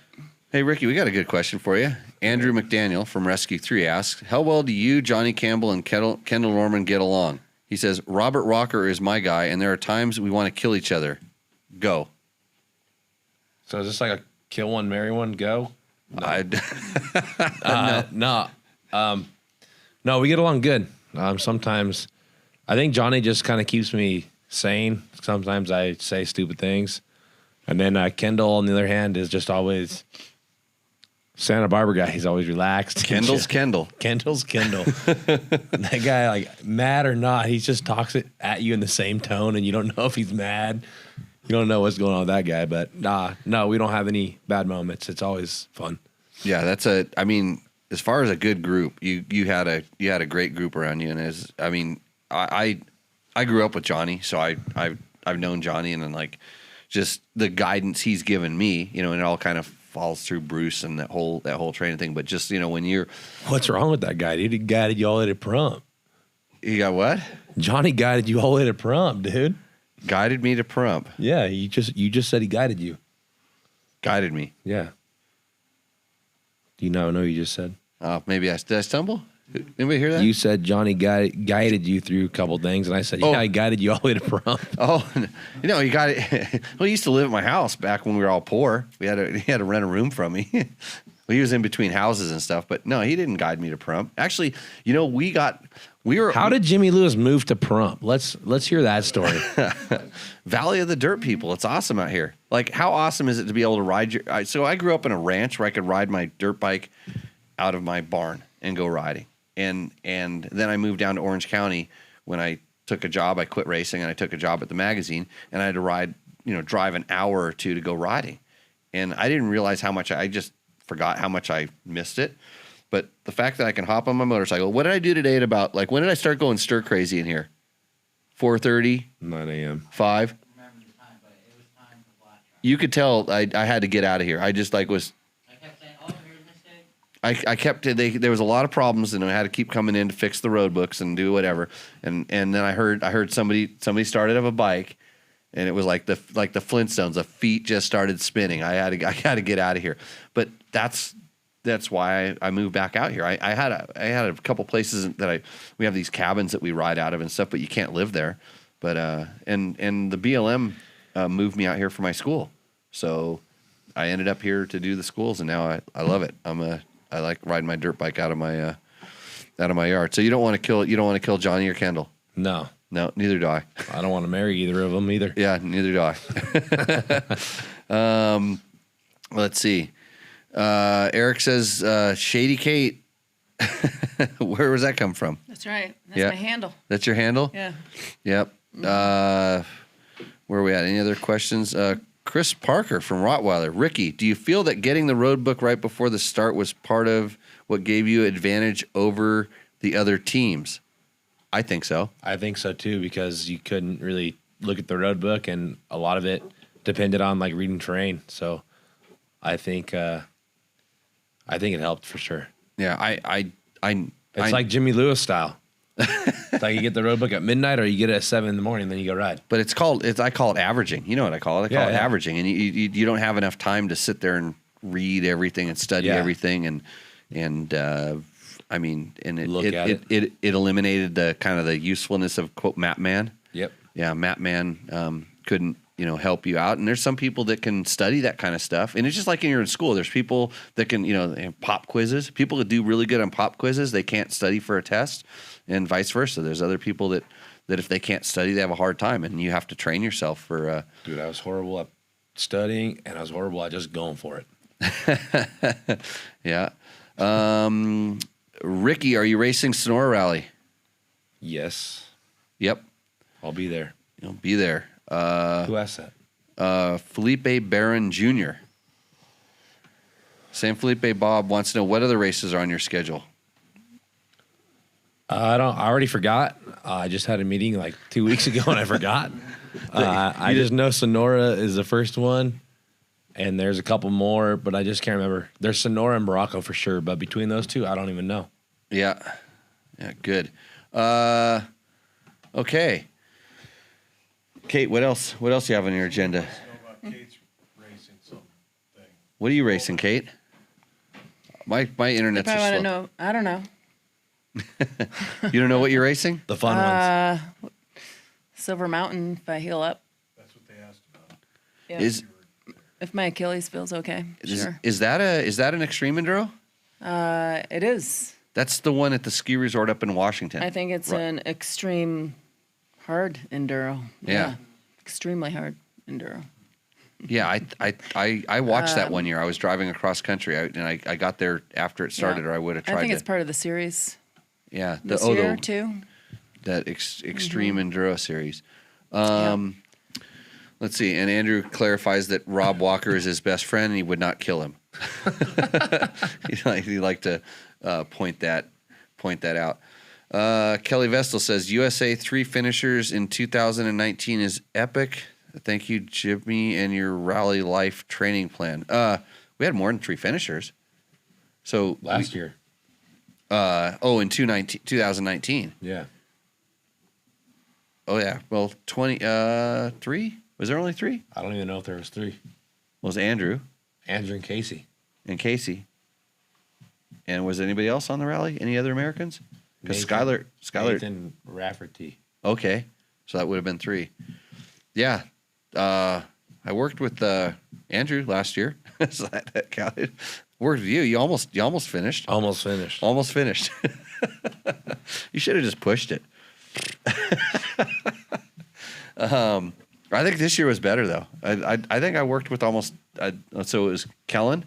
Hey, Ricky, we got a good question for you. Andrew McDaniel from Rescue 3 asks, how well do you, Johnny Campbell, and Kendall Norman get along? He says, Robert Rocker is my guy, and there are times we want to kill each other. Go. So is this like a kill one, marry one, go? No. No, we get along good. Sometimes I think Johnny just kind of keeps me sane. Sometimes I say stupid things. And then Kendall, on the other hand, is just always Santa Barbara guy. He's always relaxed. Kendall's Kendall. Kendall's Kendall. That guy, like, mad or not, he just talks it at you in the same tone, and you don't know if he's mad. You don't know what's going on with that guy. But no, we don't have any bad moments. It's always fun. Yeah, I mean, as far as a good group, you had a great group around you, and I I grew up with Johnny, so I've known Johnny, and then like just the guidance he's given me, you know, and it all kind of falls through Bruce and that whole training thing. But just, you know, when you're, What's wrong with that guy? He guided you all the way to prom. you got what? Johnny guided you all the way to prom, dude. Guided me to Prump. Yeah, you just said he guided you. Guided me. Yeah. Do you now know you just said? Maybe did I stumble? Anybody hear that? You said Johnny guided you through a couple things, and I said, yeah, I guided you all the way to prom. Oh, you know, he got it. Well, he used to live at my house back when we were all poor. He had to rent a room from me. Well, he was in between houses and stuff, but no, he didn't guide me to Prump. Actually, you know, we were. How did Jimmy Lewis move to Prump? Let's hear that story. Valley of the Dirt people. It's awesome out here. Like, how awesome is it to be able to ride so I grew up in a ranch where I could ride my dirt bike out of my barn and go riding. And then I moved down to Orange County when I took a job. I quit racing and I took a job at the magazine, and I had to drive an hour or two to go riding. And I didn't realize how much I just forgot how much I missed it. But the fact that I can hop on my motorcycle, what did I do today at about, like, when did I start going stir crazy in here? 4:30? 9 a.m. 5? remember the time, but it was time for black track. You could tell I had to get out of here. I just, like, was... I kept saying, oh, here's a mistake. I kept there was a lot of problems, and I had to keep coming in to fix the road books and do whatever. And then I heard somebody started up a bike, and it was like the Flintstones. The feet just started spinning. I had to get out of here. But that's why I moved back out here. I had a couple places that we have these cabins that we ride out of and stuff, but you can't live there. But and the BLM moved me out here for my school, so I ended up here to do the schools, and now I love it. I like riding my dirt bike out of my yard. So you don't want to kill Johnny or Kendall. No. No, neither do I. I don't want to marry either of them either. Yeah, neither do I. Let's see. Eric says, Shady Kate. Where was that come from? That's right. That's Yeah. my handle. That's your handle? Yeah. Yep. Where are we at? Any other questions? Chris Parker from Rottweiler. Ricky, do you feel that getting the road book right before the start was part of what gave you advantage over the other teams? I think so. I think so too, because you couldn't really look at the road book, and a lot of it depended on like reading terrain. So I think it helped for sure. Yeah, It's like Jimmy Lewis style. It's like you get the road book at midnight, or you get it at 7 a.m, and then you go ride. But I call it averaging. You know what I call it? I call it averaging, and you don't have enough time to sit there and read everything and study everything, and I mean, and it eliminated the kind of the usefulness of quote Map Man. Yep. Yeah, Map Man couldn't help you out, and there's some people that can study that kind of stuff, and it's just like when you're in school. There's people that can they have pop quizzes. People that do really good on pop quizzes, they can't study for a test, and vice versa. There's other people that if they can't study, they have a hard time, and you have to train yourself for. Dude, I was horrible at studying, and I was horrible at just going for it. Yeah. Ricky, are you racing Sonora Rally? Yes. Yep. I'll be there. You'll be there. Who asked that? Felipe Barron Jr. San Felipe Bob wants to know what other races are on your schedule. I already forgot. I just had a meeting like 2 weeks ago and I forgot. I just know Sonora is the first one, and there's a couple more, but I just can't remember. There's Sonora and Morocco for sure, but between those two, I don't even know. Yeah. Yeah, good. Okay. Kate, what else do you have on your agenda? Kate's racing something. What are you racing, Kate? My internet's If I just want to slow. know, I don't know. You don't know what you're racing? The fun ones. Silver Mountain, if I heal up. That's what they asked about. Yeah. If my Achilles feels okay, sure. Is that an extreme enduro? It is. That's the one at the ski resort up in Washington. I think it's an extreme hard enduro. Yeah. Extremely hard enduro. Yeah, I watched that one year. I was driving across country, and I got there after it started, or I would have tried. I think it's part of the series. Yeah, This year too. That extreme enduro series. Yeah. Let's see. And Andrew clarifies that Rob Walker is his best friend, and he would not kill him. He like to point that out. Kelly Vestal says USA 3 finishers in 2019 is epic. Thank you, Jimmy, and your rally life training plan. We had more than 3 finishers. So Last year. In 2019. Yeah. Oh yeah. Well, 3? Was there only 3? I don't even know if there was 3. Well, it was Andrew Andrew and Casey. and Casey. And was anybody else on the rally? Any other Americans? Because Skylar. Nathan Rafferty. Okay, so that would have been 3. Yeah, I worked with Andrew last year, so that counted. Worked with you. You almost finished. Almost finished. Almost finished. You should have just pushed it. I think this year was better though. I think I worked with almost. So it was Kellen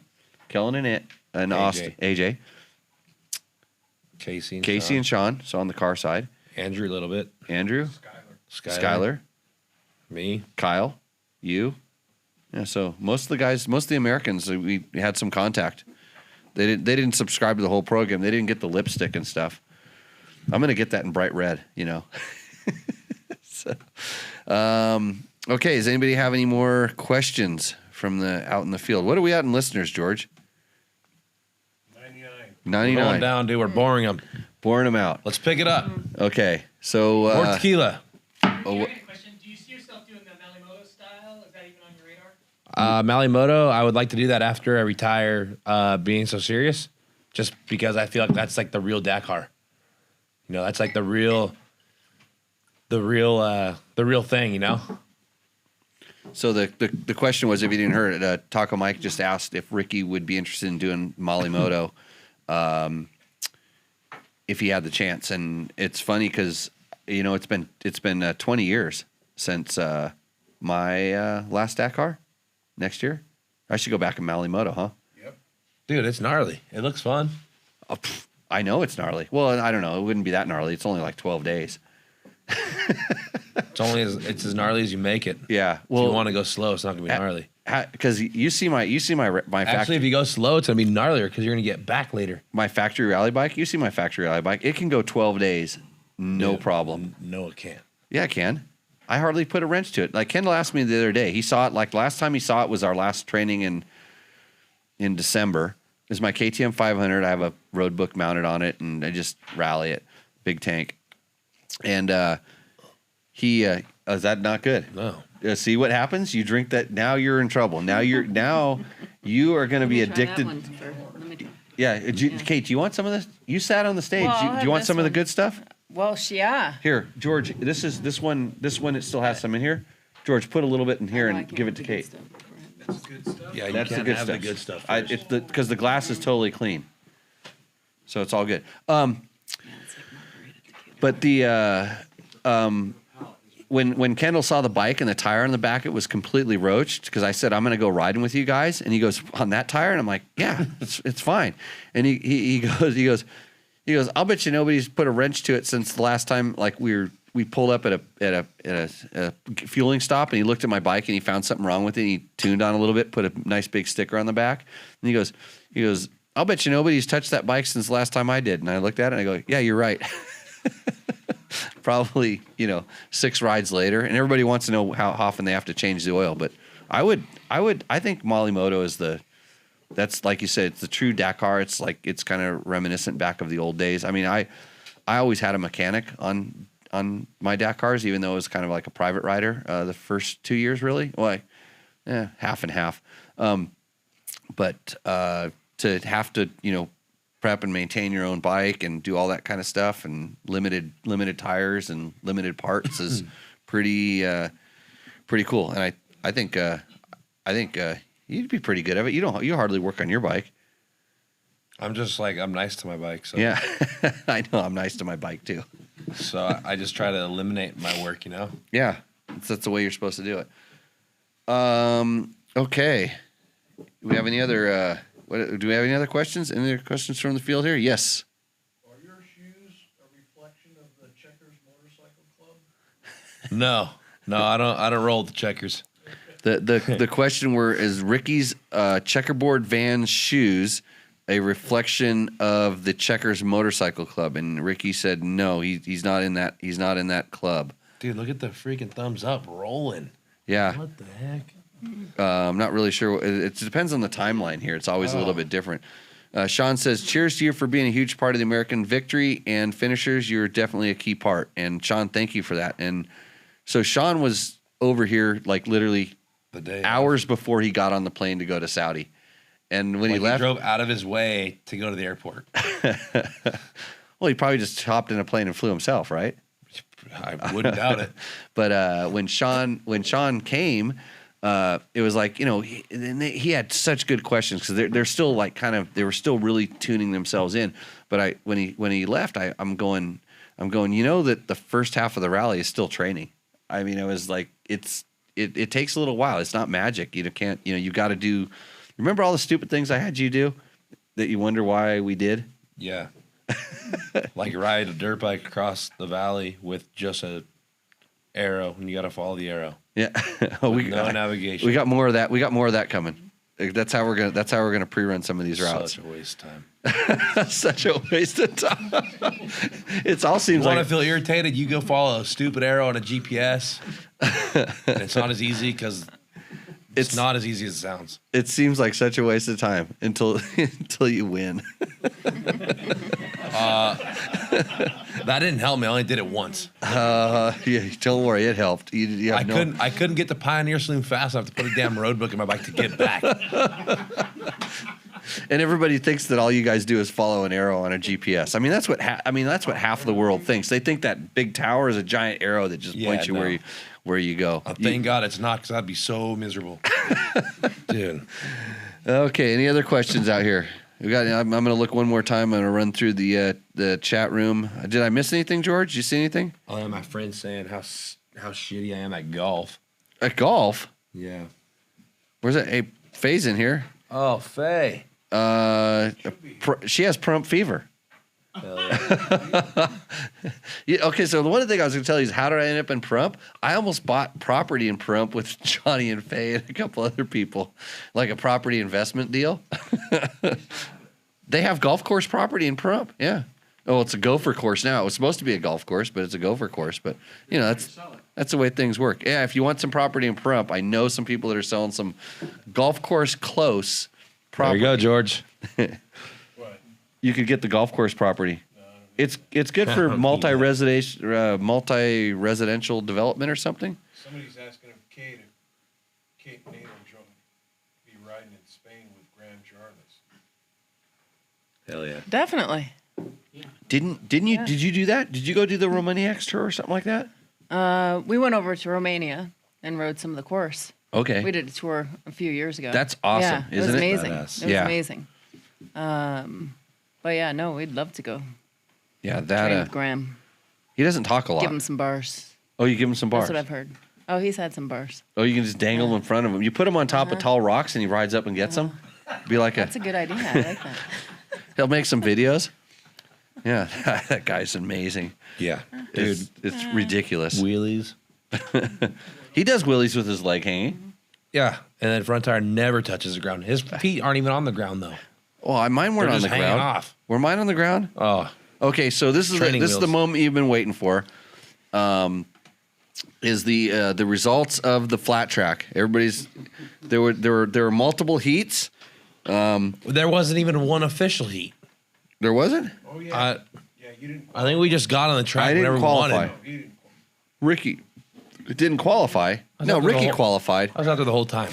and Austin, AJ, Casey and Sean. So on the car side, Andrew a little bit. Andrew, Skylar, me, Kyle, you. Yeah. So most of the Americans, we had some contact. They didn't subscribe to the whole program. They didn't get the lipstick and stuff. I'm gonna get that in bright red. So, okay. Does anybody have any more questions from the out in the field? What are we at in listeners, George? 99. We're going down, dude. We're boring them. Boring them out. Let's pick it up. Okay. So More tequila. Do you have any question? Do you see yourself doing the Malimoto style? Is that even on your radar? Malimoto, I would like to do that after I retire, being so serious, just because I feel like that's like the real Dakar. That's like the real thing, So the question was, if you didn't hear it, Taco Mike just asked if Ricky would be interested in doing Malimoto, if he had the chance. And it's funny because it's been 20 years since my last Dakar. Next year, I should go back in Malimoto, huh? Yep. Dude, it's gnarly. It looks fun. Oh, I know it's gnarly. Well, I don't know. It wouldn't be that gnarly. It's only like 12 days. It's as gnarly as you make it. Yeah. If Well, you want to go slow, it's not gonna be gnarly. because you see my Actually, factory if you go slow, it's gonna be gnarlier because you're gonna get back later. my factory rally bike. You see my factory rally bike. It can go 12 days, no Dude, problem. No, it can't. Yeah, it can. I hardly put a wrench to it. Like Kendall asked me the other day. He saw it. Like last time he saw it was our last training in December. It was my KTM 500. I have a road book mounted on it, and I just rally it. Big tank. And is that not good? No. See what happens? You drink that. Now you're in trouble. Now you are going to be addicted. Yeah, Kate, do you want some of this? You sat on the stage. Well, Do you want some of the good stuff? Well, yeah. Here, George. This one. It still has some in here. George, put a little bit in here and give it to Kate. Yeah, That's you the can't good have stuff. the good stuff. I, First. it's because the glass is totally clean, so it's all good. But when Kendall saw the bike and the tire on the back, it was completely roached because I said, I'm going to go riding with you guys. And he goes, on that tire? And I'm like, yeah, it's fine. And he goes, I'll bet you nobody's put a wrench to it since the last time, like we pulled up at a fueling stop, and he looked at my bike and he found something wrong with it. And he tuned on a little bit, put a nice big sticker on the back. And he goes, I'll bet you nobody's touched that bike since the last time I did. And I looked at it and I go, yeah, you're right. Probably, 6 rides later, and everybody wants to know how often they have to change the oil. But I think Malimoto that's like you said, it's the true Dakar. It's like, it's kind of reminiscent back of the old days. I mean, I always had a mechanic on my Dakars, even though it was kind of like a private rider, the first 2 years really. Well, half and half. But to have to, prep and maintain your own bike and do all that kind of stuff, and limited tires and limited parts is pretty cool. And I think you'd be pretty good at it. You hardly work on your bike. I'm just like, I'm nice to my bike. So Yeah, I know. I'm nice to my bike too. So I just try to eliminate my work, Yeah, that's the way you're supposed to do it. Okay. Do we have any other? Do we have any other questions? Any other questions from the field here? Yes. Are your shoes a reflection of the Checkers Motorcycle Club? No, I don't roll with the Checkers. The question is Ricky's checkerboard van shoes a reflection of the Checkers Motorcycle Club? And Ricky said no, he's not in that. He's not in that club. Dude, look at the freaking thumbs up rolling. Yeah, What the heck? I'm not really sure. It depends on the timeline here. It's always a little bit different. Sean says, cheers to you for being a huge part of the American victory and finishers. You're definitely a key part. And Sean, thank you for that. And so Sean was over here like literally The day hours before he got on the plane to go to Saudi. And when he left, drove out of his way to go to the airport. well, he probably just hopped in a plane and flew himself, right? I wouldn't doubt it. But when Sean came, it was like, you know, he had such good questions because they're still like they were still really tuning themselves in. But when he left, I'm going, you know, that the first half of the rally is still training. I mean, it was like it takes a little while. It's not magic. You can't, you know, you got to do. Remember all the stupid things I had you do that you wonder why we did? Yeah. Like ride a dirt bike across the valley with just a arrow, and you got to follow the arrow. Yeah. No navigation. We got more of that. We got more of that coming. That's how we're gonna pre-run some of these routes. Such a waste of time. Such a waste of time. It all seems You want like to feel irritated? You go follow a stupid arrow on a GPS. And it's not as easy because it's not as easy as it sounds. it seems like such a waste of time until you win. That didn't help me. I only did it once. Yeah, don't worry, it helped. You have I couldn't get to Pioneer Saloon fast enough to put a damn road book in my bike to get back. And everybody thinks that all you guys do is follow an arrow on a GPS. I mean, that's what that's what half of the world thinks. They think that big tower is a giant arrow that just points you where you go. Thank God it's not, because I'd be so miserable. Dude. Okay, any other questions out here? I'm going to look one more time. I'm going to run through the chat room. Did I miss anything, George? Did you see anything? Oh, yeah, my friend's saying how shitty I am at golf. At golf? Yeah. Where's that? Hey, Faye's in here. Oh, Faye. She has Prump fever. Hell yeah. Yeah, okay, so the one thing I was going to tell you is how did I end up in Prump? I almost bought property in Prump with Johnny and Faye and a couple other people, like a property investment deal. They have golf course property in Prump, yeah. Oh, it's a gopher course now. It was supposed to be a golf course, but it's a gopher course. But, you know, that's the way things work. Yeah, if you want some property in Prump, I know some people that are selling some golf course close property. There you go, George. You could get the golf course property. It's good for multi-residential development or something. Somebody's asking if Kate Nato be riding in Spain with Graham Jarvis. Hell yeah. Definitely. Didn't you? Did you do that? Did you go do the Romaniacs tour or something like that? We went over to Romania and rode some of the course. Okay. We did a tour a few years ago. That's awesome, Yeah, isn't it? it was amazing. Badass. It was Yeah. amazing. But yeah, no, we'd love to go Yeah, train that with Graham. he doesn't talk a lot. Give him some bars. Oh, you give him some bars. That's what I've heard. Oh, he's had some bars. Oh, you can just dangle him in front of him. You put him on top of tall rocks and he rides up and gets them. Be like That's a good idea. I like that. He'll make some videos. Yeah, that guy's amazing. Yeah. Dude. It's ridiculous. Wheelies. He does wheelies with his leg hanging. Yeah. And then front tire never touches the ground. His feet aren't even on the ground, though. Oh, mine weren't They're on the just hanging ground. off. Were mine on the ground? Oh. Okay, so this is Training the wheels. moment you've been waiting for. Is the results of the flat track? There were multiple heats. There wasn't even one official heat. There wasn't? Oh, yeah. Yeah, you didn't. I think we just got on the track I didn't whenever we qualify. wanted. You didn't. Ricky didn't qualify. No, out there the Ricky whole- qualified. I was out there the whole time.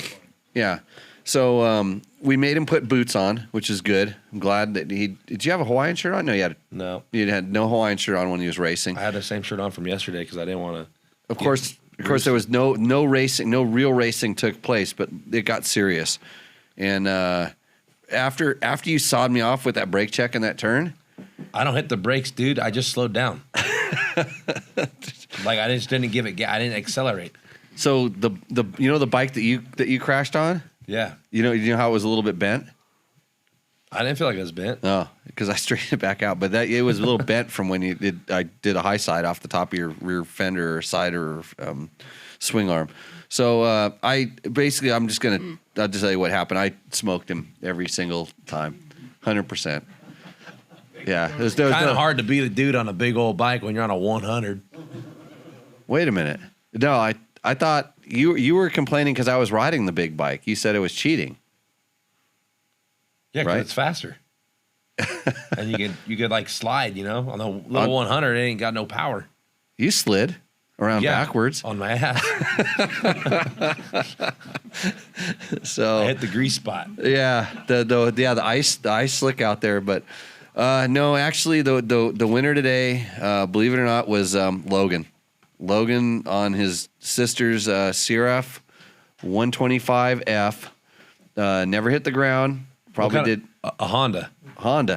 Yeah. So we made him put boots on, which is good. I'm glad that he. Did you have a Hawaiian shirt on? No, No. you had no Hawaiian shirt on when he was racing. I had the same shirt on from yesterday because I didn't want to. Of course, there was no racing, no real racing took place, but it got serious. And after you sawed me off with that brake check in that turn, I don't hit the brakes, dude. I just slowed down. Like I just didn't give it. I didn't accelerate. so the bike that you crashed on, Yeah. you know how it was a little bit bent. I didn't feel like it was bent. Oh, because I straightened it back out, but it was a little bent from when I did a high side off the top of your rear fender or side or swing arm. So I'll just tell you what happened. I smoked him every single time. 100%. Yeah, there's no, Kind of hard to be the dude on a big old bike when you're on a 100. Wait a minute. No, I thought you were complaining because I was riding the big bike. You said it was cheating. Yeah, 'cause Right. it's faster. And you could like slide, you know, on the little 100. It ain't got no power. You slid around backwards. on my ass. So I hit the grease spot. yeah, the ice slick out there, but no, actually the winner today, believe it or not, was Logan. Logan on his sister's CRF 125F. Never hit the ground. Probably did a Honda.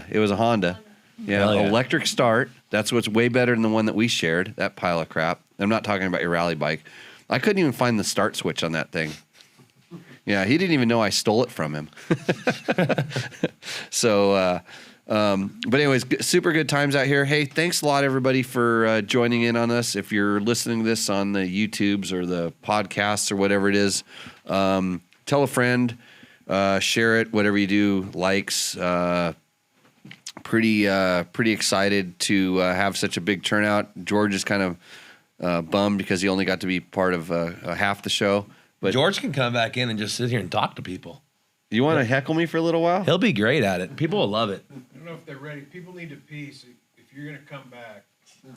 It was a Honda. Yeah, Hell yeah. electric start. That's what's way better than the one that we shared. That pile of crap. I'm not talking about your rally bike. I couldn't even find the start switch on that thing. Yeah, he didn't even know I stole it from him. So, but anyways, super good times out here. Hey, thanks a lot, everybody, for joining in on us. If you're listening to this on the YouTubes or the podcasts or whatever it is, tell a friend, share it, whatever you do, likes. Pretty excited to have such a big turnout. George is kind of bummed because he only got to be part of half the show. But George can come back in and just sit here and talk to people. you want to heckle me for a little while? He'll be great at it. People will love it. I don't know if they're ready. People need to pee. So if you're going to come back,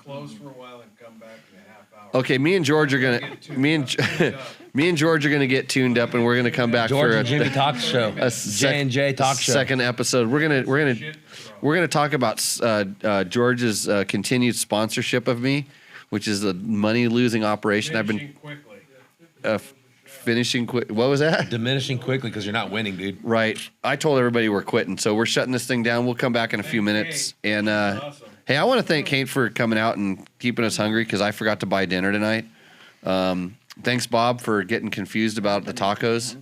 close for a while and come back in a half hour. Okay, me and George are gonna me and George are gonna get tuned up, and we're gonna come back George for and Jimmy talk show. J&J talk show. Second episode. We're gonna talk about George's continued sponsorship of me, which is a money losing operation. Finishing quickly. Finishing quick. What was that? Diminishing quickly because you're not winning, dude. Right. I told everybody we're quitting, so we're shutting this thing down. We'll come back in a few minutes. And Awesome. hey, I want to thank Kate for coming out and keeping us hungry because I forgot to buy dinner tonight. Thanks, Bob, for getting confused about the tacos.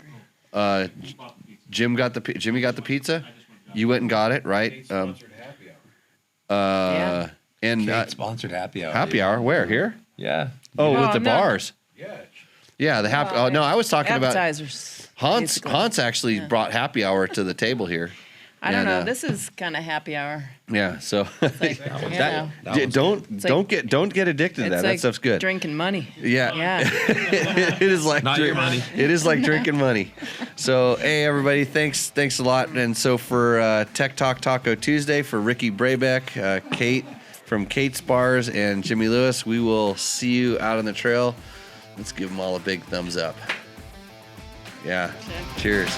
Jimmy got the pizza. You went and got it, right? Kate sponsored happy hour. Yeah. And Kate sponsored happy hour. happy hour. Where? Here? Yeah. Oh, No, with the no. bars. Yeah. Yeah, the happy. Oh no, I was talking about Appetizers. Hans. Hans actually brought happy hour to the table here. I don't and, know. This is kind of happy hour. Yeah, so Like, you know, don't get addicted to that. it's That like stuff's good. drinking money. Yeah, Yeah. it is like Not your money. It is like drinking money. So hey, everybody, thanks a lot. And so for Tech Talk Taco Tuesday, for Ricky Brabec, Kate from Kate's Bars, and Jimmy Lewis, we will see you out on the trail. Let's give them all a big thumbs up. Yeah. Cheers.